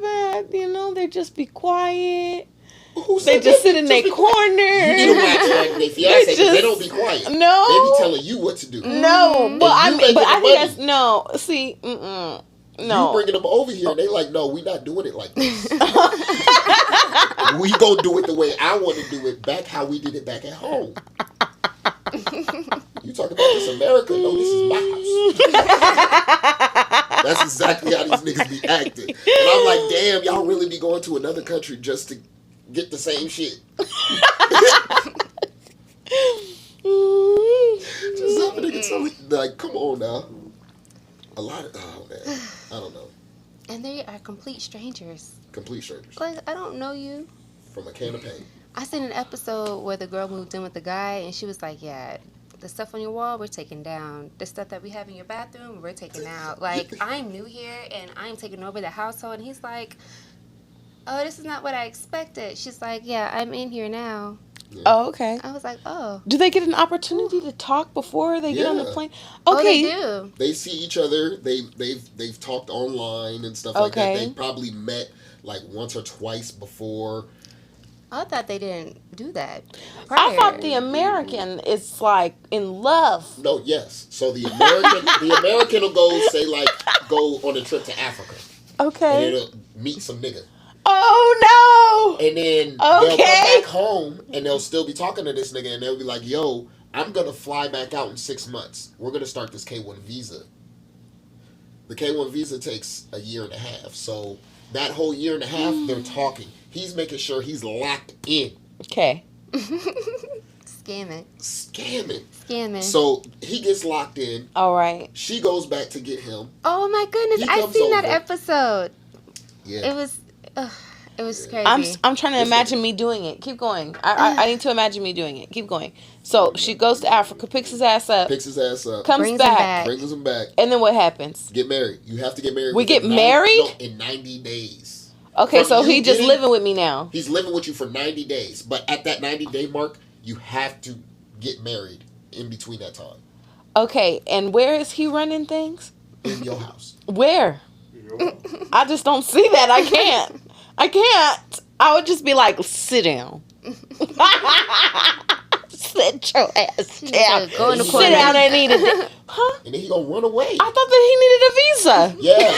bad. You know, they just be quiet. Who They said just that? sit in their be corner. You need to watch their fiance because they don't be quiet. No. They be telling you what to do. No, but And you making I the think money. that's no. See, no. You bringing them over here, and they like, no, we not doing it like this. We gonna do it the way I want to do it, back how we did it back at home. You talking about this America? No, this is my house. That's exactly how these niggas be acting. And I'm like, damn, y'all really be going to another country just to get the same shit. Just some nigga tell me, like, come on now. A lot of, oh man, I don't know. And they are complete strangers. Complete strangers. Like, I don't know you. From a can of paint. I seen an episode where the girl moved in with the guy, and she was like, yeah, the stuff on your wall, we're taking down. The stuff that we have in your bathroom, we're taking out. Like, I'm new here, and I'm taking over the household. And he's like, oh, this is not what I expected. She's like, yeah, I'm in here now. Yeah. Oh, okay. I was like, oh. Do they get an opportunity to talk before they get on the Yeah. plane? Oh, Okay. they do. They see each other. They've talked online and stuff like that. Okay. They probably met like once or twice before. I thought they didn't do that. I prior. thought the American is like in love. No, yes. So the American will go on a trip to Africa and Okay. it'll meet some nigga. Oh no. And then they'll Okay. come back home and they'll still be talking to this nigga and they'll be like, yo, I'm going to fly back out in 6 months. We're going to start this K1 visa. The K1 visa takes a year and a half. So that whole year and a half, they're talking. He's making sure he's locked in. Okay. Scamming. Scamming. So he gets locked in. All right. She goes back to get him. Oh my goodness, He I comes seen that over. episode. Yeah. It was crazy. I'm trying to imagine me doing it. Keep going. I need to imagine me doing it. Keep going. So she goes to Africa, picks his ass up, Picks his ass up. comes Brings him back, back. Brings him back. and then what happens? Get married. You have to get married. We within get married? in 90 days. Okay, From so you he just getting- living with me now. He's living with you for 90 days. But at that 90-day mark, you have to get married in between that time. Okay, and where is he running things? In your house. Where? I just don't see that. I can't. I would just be like, sit down. Sit your ass down. said, go in the Sit corner. down and eat it. Huh? And then he gonna run away. I thought that he needed a visa. Yeah.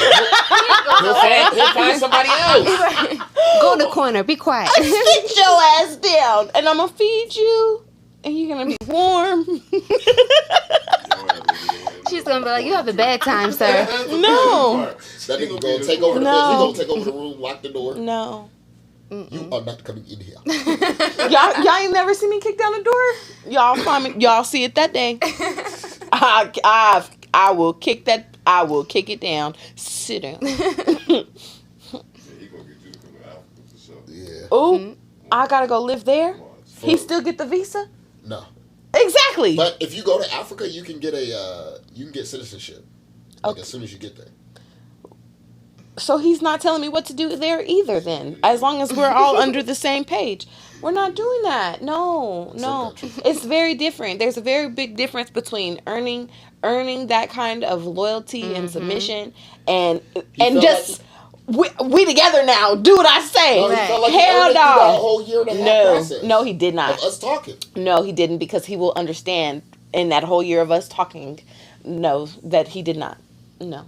He'll find somebody else. Go in the corner. Be quiet. Sit your ass down, and I'm gonna feed you, and you're gonna be warm. She's gonna be like, you have a bad time, sir. No. That nigga gonna take over the No. He gonna take over the room, lock the door. No. You are not coming in here. Y'all ain't never seen me kick down the door. Y'all see it that day. I will kick that. I will kick it down. Sit down. Yeah, he gonna get you to come to Africa for sure. Yeah. Oh, I gotta go live there. He Fuck. still get the visa? No. Exactly. But if you go to Africa, you can get citizenship. Like Okay. as soon as you get there. So he's not telling me what to do there either then. As long as we're all under the same page. We're not doing that. No. countries. It's very different. There's a very big difference between earning that kind of loyalty and submission and felt just we together now. Do what I say. No, he Right. felt like he Hell earned it through that no. whole year and a half process. No, he did not. Of us talking. No, he didn't, because he will understand in that whole year of us talking. No, that he did not. No.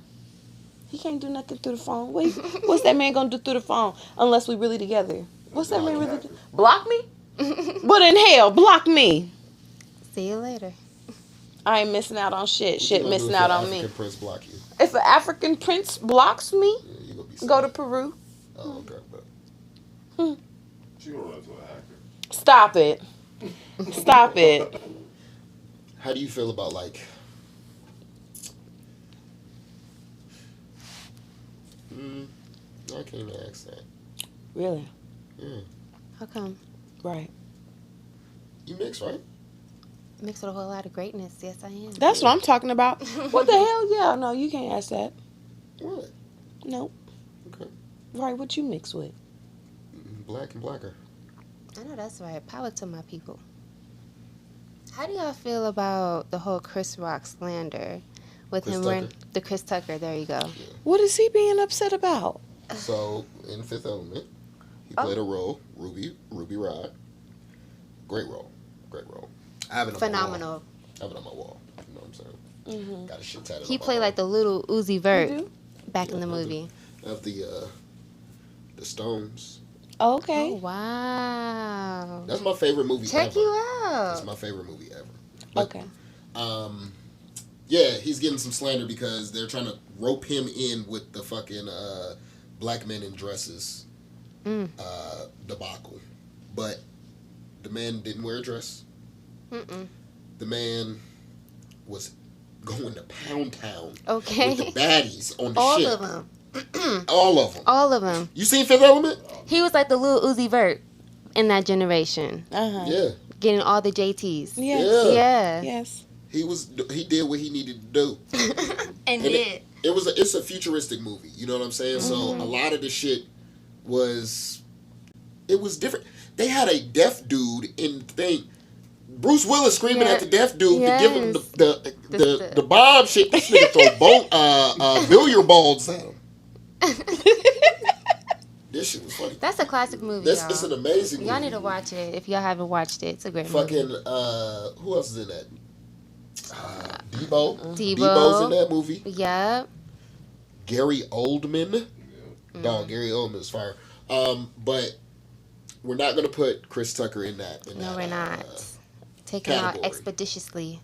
He can't do nothing through the phone. What's that man gonna do through the phone unless we really together? What's that man really do? Block me? But in hell, block me. See you later. I ain't missing out on shit. What you Shit gonna do missing if out your on African me. Prince block you? If an African prince blocks me, Yeah, you gonna be go to sad. Peru. Oh, okay, but She gonna run to a hacker. Stop it. Stop it. how do you feel about like? I can't even ask that. Really? Yeah, How come? Right. you mixed, right? Mixed with a whole lot of greatness. Yes, I am. That's what I'm talking about. What the hell? Yeah, no, you can't ask that. What? Nope. Okay, Right, what you mix with? black and blacker. I know that's right. Power to my people. How do y'all feel about the whole Chris Rock slander with Chris him wearing Tucker? the Chris Tucker? There you go. What is he being upset about? So in Fifth Element, he played a role, Ruby Rod. Great role. I have it on my wall. Phenomenal. I have it on my wall. You know what I'm saying? Got a shit tatted. He on my played wall. like the little Uzi Vert You do? back in Yeah, the I do. movie. I have the Stones. Okay. Oh wow! That's my favorite movie Check ever. you That's out. my favorite movie ever. But, Okay. Yeah, he's getting some slander because they're trying to rope him in with the fucking black men in dresses debacle. But the man didn't wear a dress. Mm-mm. The man was going to Pound Town Okay. with the baddies on the All ship. of them. All of them. All of them. You seen Fifth Element? He was like the little Uzi Vert in that generation, Uh-huh. Yeah. getting all the JTs. Yes. Yeah. Yeah. Yes. He did what he needed to do. And And it's a futuristic movie. You know what I'm saying? So a lot of the shit was different. They had a deaf dude in the thing. Bruce Willis screaming Yeah. at the deaf dude to give him Yes. the bomb shit. This nigga throw billiard balls at him. This shit was funny. That's a classic movie, y'all. It's an amazing movie. Y'all need to watch it if y'all haven't watched it. It's a great movie. Fucking who else is in that? Debo. Debo. Debo's in that movie. Yep. Gary Oldman. Dog, Gary Oldman is fire. But we're not gonna put Chris Tucker in that. No, we're not. Taking out category. expeditiously.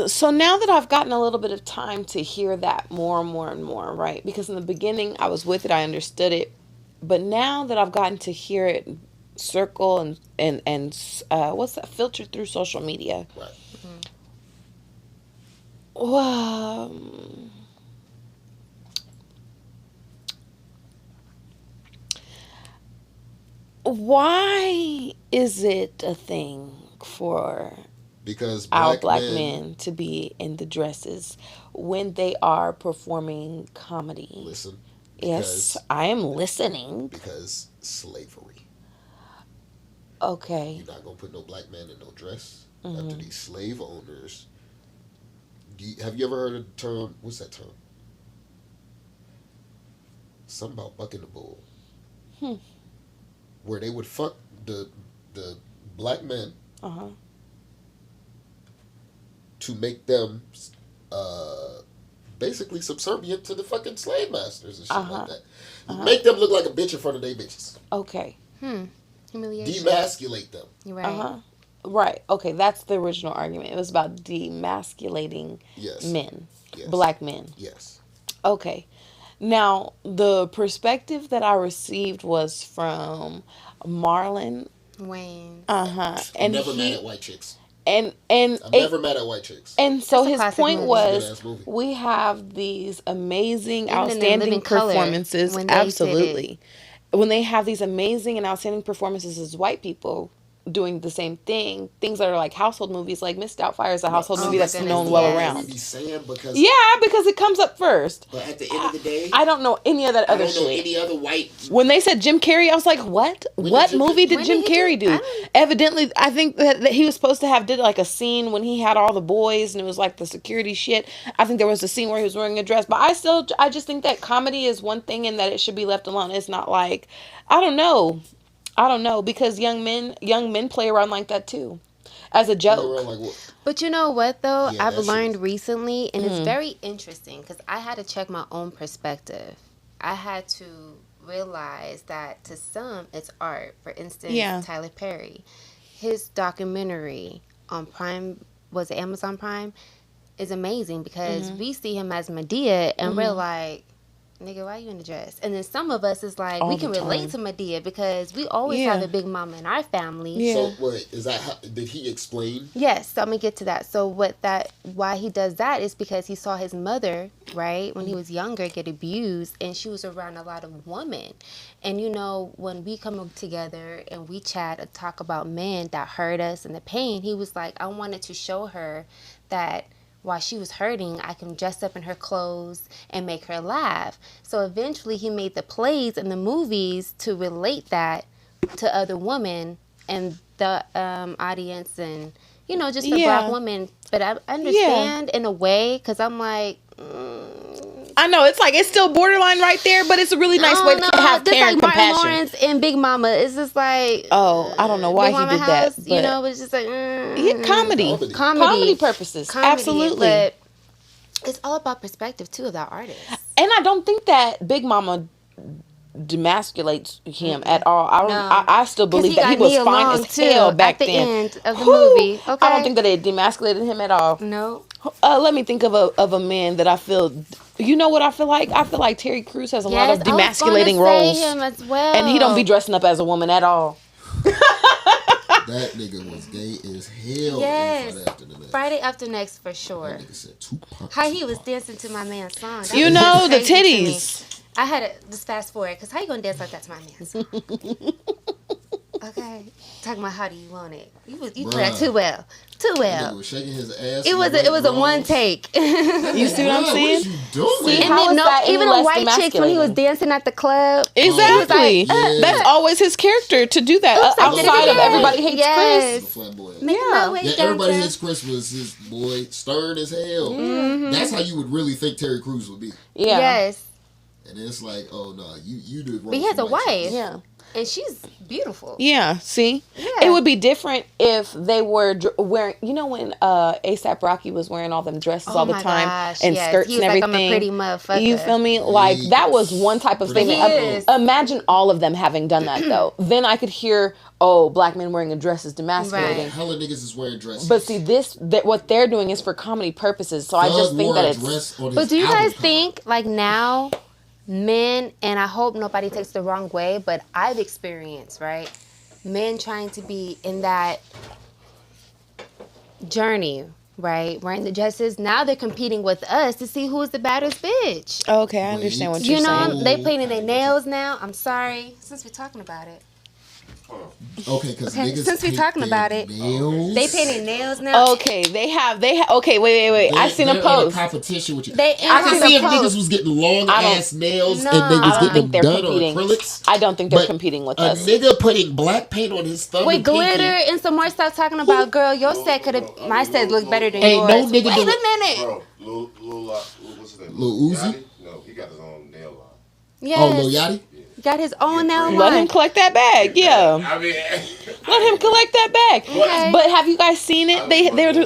So now that I've gotten a little bit of time to hear that more and more and more, right? Because in the beginning I was with it, I understood it. But now that I've gotten to hear it circle and what's that, filtered through social media. Right. Well, why is it a thing for Because our black men to be in the dresses when they are performing comedy? Listen. Yes, I am listening. Because slavery. Okay. You're not gonna put no black man in no dress after these slave owners. Have you ever heard of the term? What's that term? Something about bucking the bull. Where they would fuck the black men Uh-huh. to make them basically subservient to the fucking slave masters and shit like that. Make them look like a bitch in front of their bitches. Okay. Humiliation. Demasculate them. Right. Right. Okay, that's the original argument. It was about demasculating men. Yes. Black men. Yes. Okay. Now, the perspective that I received was from Marlon. Wayne. I'm And never mad at white chicks. I'm never mad at white chicks. And so That's a his classic point movie. was, movie. we have these amazing, Even in outstanding Living Color, performances. when they did Absolutely. When they have these amazing and outstanding performances as white people doing the same thing, things that are like household movies, like Miss Doubtfire is a household movie that's goodness, known well yes. around. Be saying because Because it comes up first. But at the end of the day, I don't know any of that I other don't know shit. any other white. When they said Jim Carrey, I was like, what? What movie did Jim Carrey do? Evidently, I think that he was supposed to have did like a scene when he had all the boys and it was like the security shit. I think there was a scene where he was wearing a dress. But I just think that comedy is one thing and that it should be left alone. It's not like, I don't know, because young men play around like that too. As a joke. Like what? But you know what, though? Yeah, I've that learned shit recently, and it's very interesting, because I had to check my own perspective. I had to realize that to some, it's art. For instance, Tyler Perry. His documentary on Prime, was it Amazon Prime, is amazing, because we see him as Medea, and we're like, nigga, why you in the dress? And then some of us is like, we can relate to Medea because we always have a big mama in our family. Yeah. So wait, is that how, did he explain? Yes, so I'm gonna get to that. So why he does that is because he saw his mother, right, when he was younger, get abused, and she was around a lot of women. And you know, when we come together and we chat and talk about men that hurt us and the pain, he was like, I wanted to show her that while she was hurting, I can dress up in her clothes and make her laugh. So eventually he made the plays and the movies to relate that to other women and the audience, and, you know, just for Black women. But I understand in a way, because I'm like... I know, it's like, it's still borderline right there, but it's a really nice way to have care and compassion. Martin Lawrence and Big Mama, it's just like... Oh, I don't know why he did that. But you know, it's just like... Comedy purposes. Absolutely. But it's all about perspective, too, of that artist. And I don't think that Big Mama demasculates him at all. I still believe that he was fine as hell back then. End of the movie. Okay. I don't think that it demasculated him at all. No. Let me think of a man that I feel. You know what I feel like? I feel like Terry Crews has a lot of demasculating roles, him as well. and he don't be dressing up as a woman at all. That nigga was gay as hell. Yes. Friday After Next for sure. That nigga said Tupac. How he was dancing to my man's song. You know, the titties. I had to just fast forward, because how you gonna dance like that to my man's song? Okay. Talking about how do you want it. You put that too well. Too well. He was shaking his ass. It was a one take. You see what I'm saying? What are you doing? See, how is that even any the less white chicks when he was dancing at the club. Exactly. like, That's always his character to do that. Outside of Everybody Hates Chris. Flamboyant. Yeah, Everybody Hates Chris was his boy, stern as hell. Mm-hmm. That's how you would really think Terry Crews would be. Yeah. Yes. And it's like, oh no, you did wrong. But he has a wife. chicks. Yeah. And she's beautiful. Yeah, see? Yeah. It would be different if they were wearing, you know, when A$AP Rocky was wearing all them dresses all the time and skirts he was and everything. Like, I'm a pretty motherfucker. You feel me? Like, that was one type of thing. Imagine all of them having done that, though. Then I could hear, Black men wearing a dress is demasculating. Right. Hella niggas is wearing dresses. But see, what they're doing is for comedy purposes. So I just think that it's... But do you guys think, like, now... men, and I hope nobody takes the wrong way, but I've experienced, right? Men trying to be in that journey, right? Wearing the dresses. Now they're competing with us to see who's the baddest bitch. Okay, I understand what you're saying. You know, they painting their nails now. I'm sorry. Since we're talking about it. Okay, because niggas since we're talking about it, nails. they painting nails now. Okay, they have. Okay, wait. I seen a post. In a competition with you. I can see if niggas was getting long ass nails and they was getting them done on acrylics. I don't think they're competing with us. A nigga putting black paint on his thumb with glitter and some more stuff. Talking about, girl, your set could have. My set looked better than ain't yours. No nigga Wait a minute. Bro, what's his name? Lil Uzi? No, he got his own nail line. Yes. Oh, Lil Yachty? got his own nail line. Let him collect that bag. Yeah. I mean, Let him collect that bag. Okay. But have you guys seen it?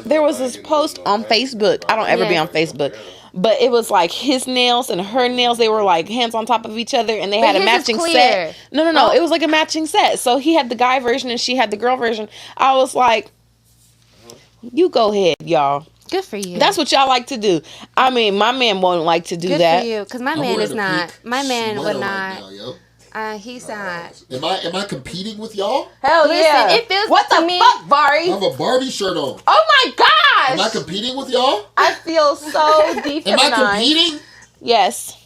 There was this post on Facebook. I don't ever be on Facebook. But it was like his nails and her nails. They were like hands on top of each other, and they But had a his is matching clear. set. No. It was like a matching set. So he had the guy version and she had the girl version. I was like, you go ahead, y'all. Good for you. That's what y'all like to do. I mean, my man won't like to do Good that. for you, because my I'm man wearing is a not. pink My man sweater would right not. now, yo. He's not. Am I competing with y'all? Hell Listen, yeah. it feels what to the me- fuck, I Vari? have a Barbie shirt on. Oh my Am I gosh. competing with y'all? I feel so Am I defeminized. competing? Yes.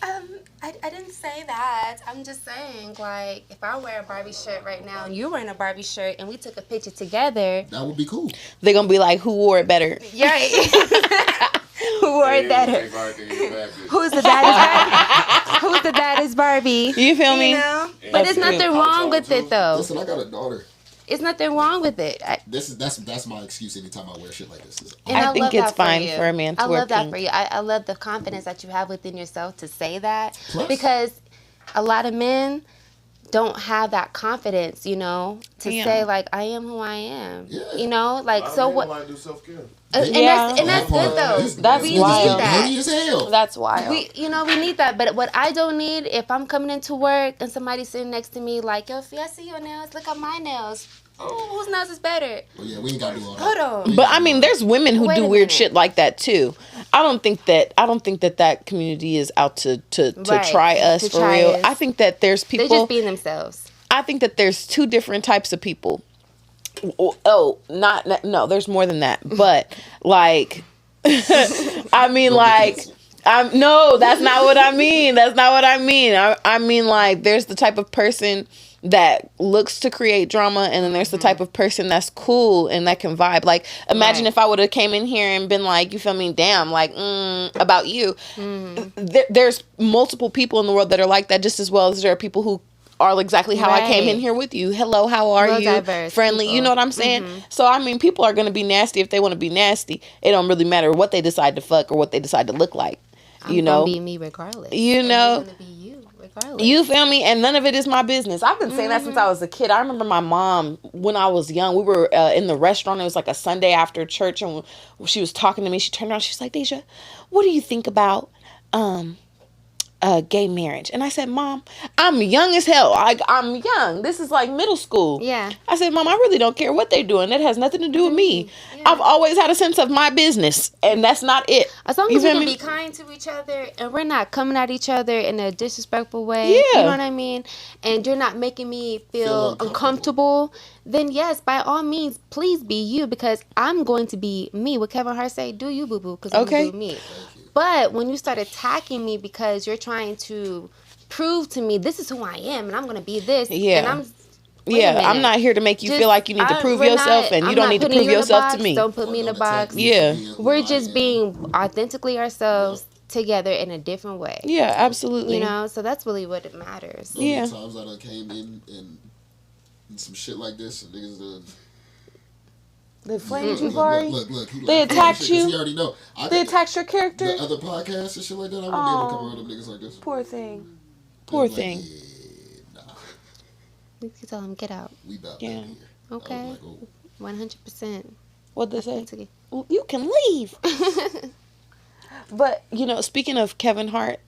I didn't say that. I'm just saying, like, if I wear a Barbie shirt right now and you're wearing a Barbie shirt and we took a picture together, That would be cool. They're gonna be like, who wore it better? yeah. Who wore it better? Who's the baddest Barbie? Who's the baddest Barbie? You feel me? You know? But there's That's nothing wrong with it, though. Listen, I got a daughter. It's nothing wrong with it. That's my excuse anytime I wear shit like this. And I think love it's that fine you. for a man to I wear love that pink. for you. I love the confidence that you have within yourself to say that. Plus- Because a lot of men don't have that confidence, you know, to Yeah. say, like, I am who I am. Yeah. You know? Like, so what? I do self-care. And Yeah. that's good, though. That's we wild. need that. Dirty as hell. That's wild. We need that. But what I don't need, if I'm coming into work and somebody's sitting next to me, like, yo, I see your nails. Look at my nails. Oh, whose nails is better? Oh yeah, we ain't gotta do all that. Hold on. But I mean, there's women who Wait do a weird minute. shit like that too. I don't think that community is out to Right. try us To for try real. us. I think that there's They're people. just being themselves. I think that there's two different types of people. Oh, no, there's more than that. But like, I mean, Don't like, be no, that's not what I mean. That's not what I mean. I mean, like, there's the type of person that looks to create drama, and then there's the type of person that's cool and that can vibe. Like, imagine Right. if I would have came in here and been like, you feel me, damn, like, about you. There's multiple people in the world that are like that, just as well as there are people who are exactly how I came Right. in here with you. Hello, how are Real you? diverse Friendly. You people. know what I'm saying? So, I mean, people are going to be nasty if they want to be nasty. It don't really matter what they decide to fuck or what they decide to look like. I'm You know? gonna be me regardless. You And know? you're gonna be you regardless. You feel me? And none of it is my business. I've been saying that since I was a kid. I remember my mom, when I was young, we were in the restaurant. It was like a Sunday after church, and she was talking to me. She turned around. She was like, Deja, what do you think about gay marriage? And I said, Mom, I'm young as hell. I'm young. This is like middle school. Yeah. I said, Mom, I really don't care what they're doing. That has nothing to do with me. Yeah. I've always had a sense of my business, and that's not it. As long You as we feel can me? be kind to each other and we're not coming at each other in a disrespectful way, Yeah. you know what I mean? And you're not making me feel uncomfortable, then yes, by all means, please be you, because I'm going to be me. What Kevin Hart say, do you, boo-boo, because I'm Okay. going to do me. But when you start attacking me because you're trying to prove to me this is who I am and I'm going to be this, Yeah. and wait a Yeah, minute. I'm not here to make you Just- feel like you need to prove we're yourself, not- and you I'm don't not need to putting prove you in a yourself box. to me. Don't put me in a box. Yeah. We're just being authentically ourselves together in a different way. Yeah, absolutely. You know, so that's really what it matters. Yeah. Times I done came in and some shit like this, and niggas done. They flamed you, Look, Vari? look, he They laughing attacked and shit, 'cause you? He already know. They attacked your character? The other podcasts and shit like that. I wouldn't be able to come around them niggas like this. Poor thing. Poor Like, thing. yeah, nah, You can tell them, get out. we about Yeah. that here. I was Okay. like, oh. 100%. What'd they say? Authentic. Well, you can leave. But, you know, speaking of Kevin Hart,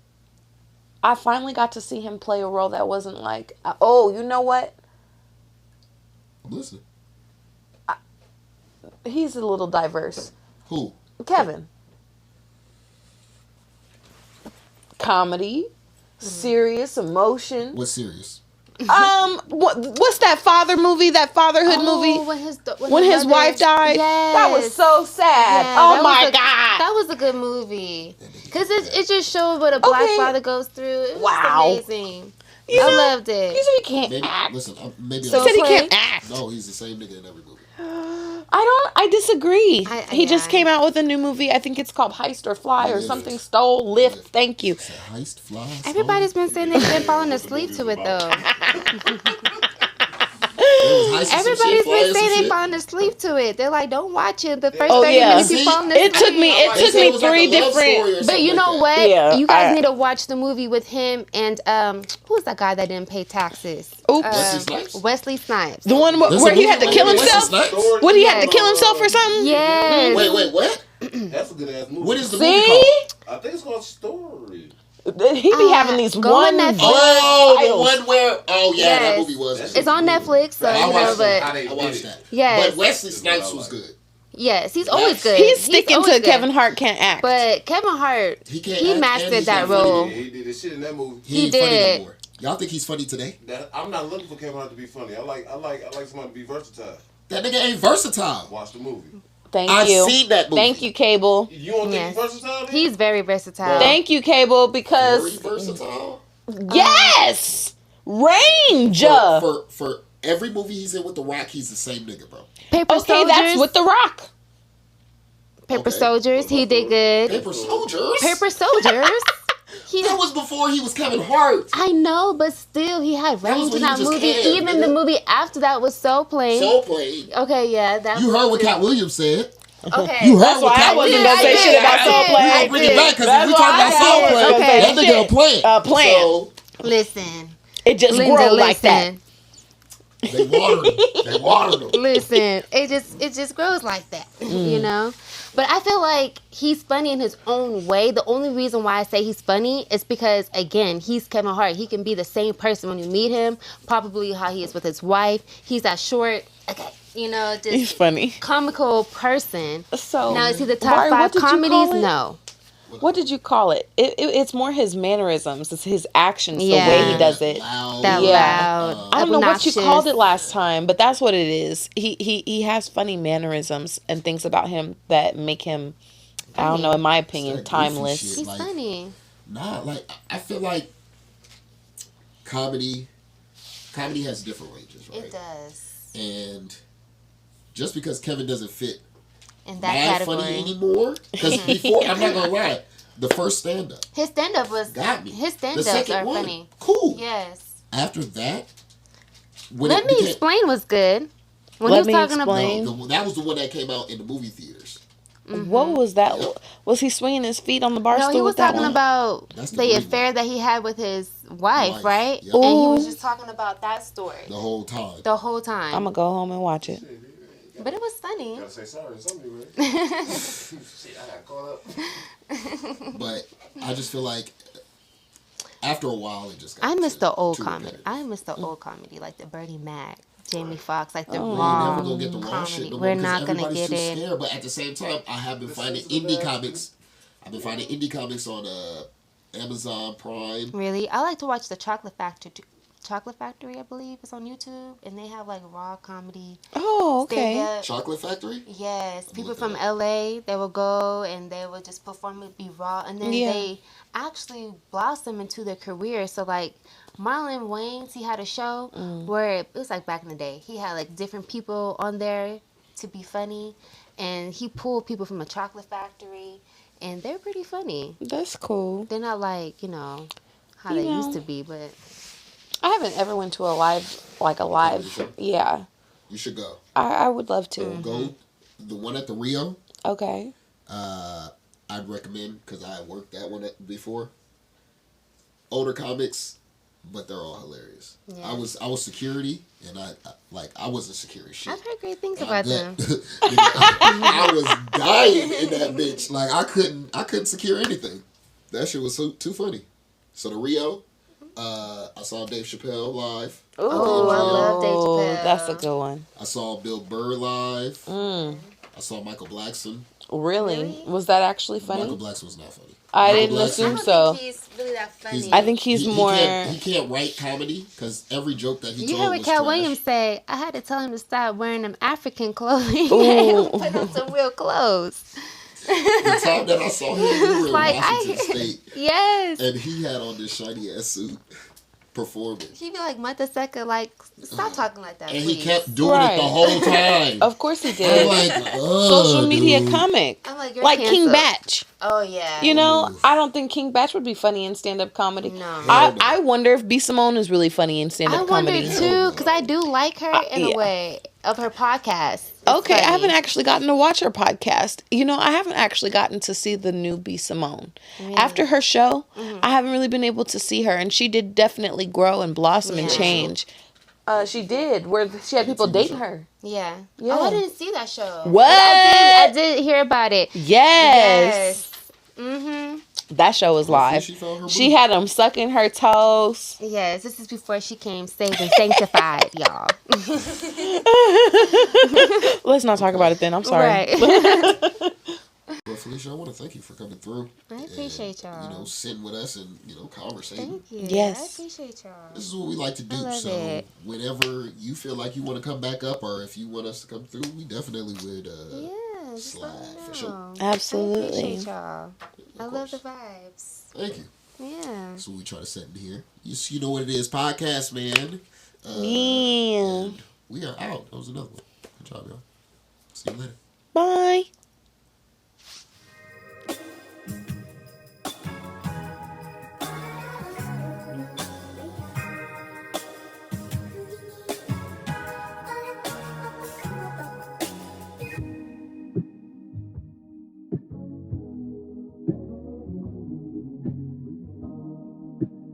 I finally got to see him play a role that wasn't like, oh, you know what? I'm listening. He's a little diverse. Who? Kevin. Comedy, serious, emotion. What's serious? What's that father movie? That fatherhood movie? When his wife died? Yes. That was so sad. Yeah, oh that my was God. That was a good movie. Because it just showed what a black Okay. father goes through. It was Wow. amazing. You I know, loved it. You said he can't Maybe, act. listen, maybe So He said he play. can't act. No, he's the same nigga in every movie. I disagree. He just yeah. came out with a new movie. I think it's called Heist or Fly or Yeah. something. Stole, Lift. Thank you. It's a heist, fly. Everybody's been saying they've been falling asleep to it, though. was heisting some shit, Everybody's flying been some saying they shit. falling asleep to it. They're like, don't watch it. The first Oh, 30 yeah. minutes you See, falling asleep. It took me. It They took said me it was like three a love story different. or But something you know like what? Yeah, You guys I- need to watch the movie with him and who was that guy that didn't pay taxes? Oops. Wesley Snipes? Wesley Snipes. The one There's a where he movie had to with kill Wesley himself. Snipes? Would he have to Yes. kill himself or something? Yes. Wait, what? That's a good ass movie. What is the movie See, called? I think it's called Story. he be having these Go on one. Netflix. Oh, the titles. one where... Oh, yeah, that Yes. movie was That's good. It's on Netflix, so I you know, watched but How they I did watched it. that. Yes. But Wesley Snipes was good. yes, he's always good. He's sticking always to good. Kevin Hart can't act. But Kevin Hart, He can't he act and mastered he's that not funny role. Yeah, he did his shit in that movie. He ain't He funny no did. more. Y'all think he's funny today? I'm not looking for Kevin Hart to be funny. I like somebody to be versatile. That nigga ain't versatile. Watch the movie. Thank I've you. seen that movie. Thank you, Cable. You don't Yes. think he's versatile? then? He's very versatile. Thank you, Cable, Very because versatile. yes, range. For every movie he's in with The Rock, he's the same nigga, bro. Paper Okay, Soldiers. that's with The Rock. Paper Okay. Soldiers. He did good. Paper Soldiers? Paper Soldiers. That was before he was Kevin Hart. I know, but still, he had That was range in when that he just movie. cared, Even the nigga. movie after that was so plain. Soul Plane. Okay, yeah, that. You heard what Cat Williams said. Okay. You heard That's what why I Cat wasn't Williams gonna say said. shit about Soul We Plane. gonna bring it back because That's we why talking I about Soul was Plane. gonna say That nigga a plant. plant. So Listen, It just Linda, grows like that. listen. they watered him. They watered him. Listen, it just grows like that, you know. But I feel like he's funny in his own way. The only reason why I say he's funny is because, again, he's Kevin Hart. He can be the same person when you meet him. Probably how he is with his wife. He's that short, okay, you know, He's just funny. comical person. So Now is he the top Vari, what 5 did you comedies? call it? No. What did you call it? It's more his mannerisms. It's his actions, the Yeah. way he does it. Loud. That Yeah. loud. I don't know what you obnoxious. called it last time, but that's what it is. He has funny mannerisms and things about him that make him, I don't know, in my opinion, It's that goofy timeless. shit. He's Like- funny. Nah, like I feel like comedy has different ranges, right? It does. And just because Kevin doesn't fit In my that funny category. anymore, because before I'm not gonna lie, the first stand up His stand up was got me. his stand The ups second are one, funny. cool. Yes. After that, when Let it Me became, Explain was good. When Let he was Me talking Explain. about that was the one that came out in the movie theaters. What was that? Yep. Was he swinging his feet on the bar no, stool he was with that talking one? about That's the the green affair one. that he had with his wife, Wife, right? yep. And he Ooh. was just talking about that story The whole time. the whole time. I'm gonna go home and watch it. But it was funny. Gotta say sorry to somebody, right? Shit, I got caught up. But I just feel like after a while it just got I miss too- the old too comedy. repetitive. I miss the old comedy, like the Bernie Mac, Jamie Foxx, like the We ain't never raw gonna get the raw shit comedy. no more We're because not gonna everybody's get too it. scared. But at the same time, I have been finding indie comics. I've been finding indie comics on Amazon Prime. Really, I like to watch the Chocolate Factory. Chocolate Factory, I believe, is on YouTube, and they have like raw comedy. Oh, okay. stand-up. Chocolate Factory. Yes, people look from that up. LA, they will go and they will just perform it, be raw, and then Yeah. they actually blossom into their career. So like Marlon Wayans, he had a show where it was like back in the day. He had like different people on there to be funny, and he pulled people from a chocolate factory, and they're pretty funny. That's cool. They're not like how You they used know. to be, but I haven't ever went to a live. show? Yeah, You should go. I would love to. Go. The one at the Rio. Okay. I'd recommend because I worked that one before. Older comics, but they're all hilarious. Yeah. I was security, and I wasn't security shit. I've heard great things I about them. bet. I was dying in that bitch. Like I couldn't secure anything. That shit was too funny. So the Rio, I saw Dave Chappelle live. Oh, I love Dave Chappelle. That's a good one. I saw Bill Burr live. Mm, I saw Michael Blackson. really? Really? Was that actually funny? Michael Blackson was not funny. I Michael didn't Blackson- assume I so. don't think he's really that funny. I think he's more. He can't write comedy because every joke that he You told heard what was Cat trash. Williams say? I had to tell him to stop wearing them African clothing Ooh. and put on some real clothes. The time that I saw him, we were in Like, Washington State, Yes. and he had on this shiny ass suit. performing. He'd be like, Mother Sucker, like, stop talking like that, And please. he kept doing it Right. the whole time. Of course he I'm did. like, Social media dude. comic. I'm like, you're Like King canceled. Batch. Oh, yeah. You know, Ooh. I don't think King Batch would be funny in stand-up comedy. No. Hell no. I wonder if B. Simone is really funny in I stand-up wonder, comedy. too, because I do like her in yeah. a way of her podcast. It's Okay, I funny. haven't actually gotten to watch her podcast. You know, I haven't actually gotten to see the new B. Simone. Really? After her show, I haven't really been able to see her, and she did definitely grow and blossom and Yeah. change. She did, where she had people dating her. Yeah. Yeah. Oh, I didn't see that show. What? I did hear about it. Yes. Mm-hmm. That show was Hopefully live. she found her She boo. had them sucking her toes. Yes, this is before she came saved and sanctified, y'all. Let's not talk about it then. I'm sorry. Right. Well, Felicia, I want to thank you for coming through. I appreciate y'all. You know, sitting with us and, you know, conversating. Thank you. Yes. I appreciate y'all. This is what we like to do. I love So it. whenever you feel like you want to come back up or if you want us to come through, we definitely would Yeah, just slide let me for know. sure. I Absolutely. appreciate y'all. I Of love the course. vibes. Thank you. Yeah. That's what we try to set in here. You know what it is, podcast, man. Yeah. And we are out. That was another one. Good job, y'all. See you later. Bye.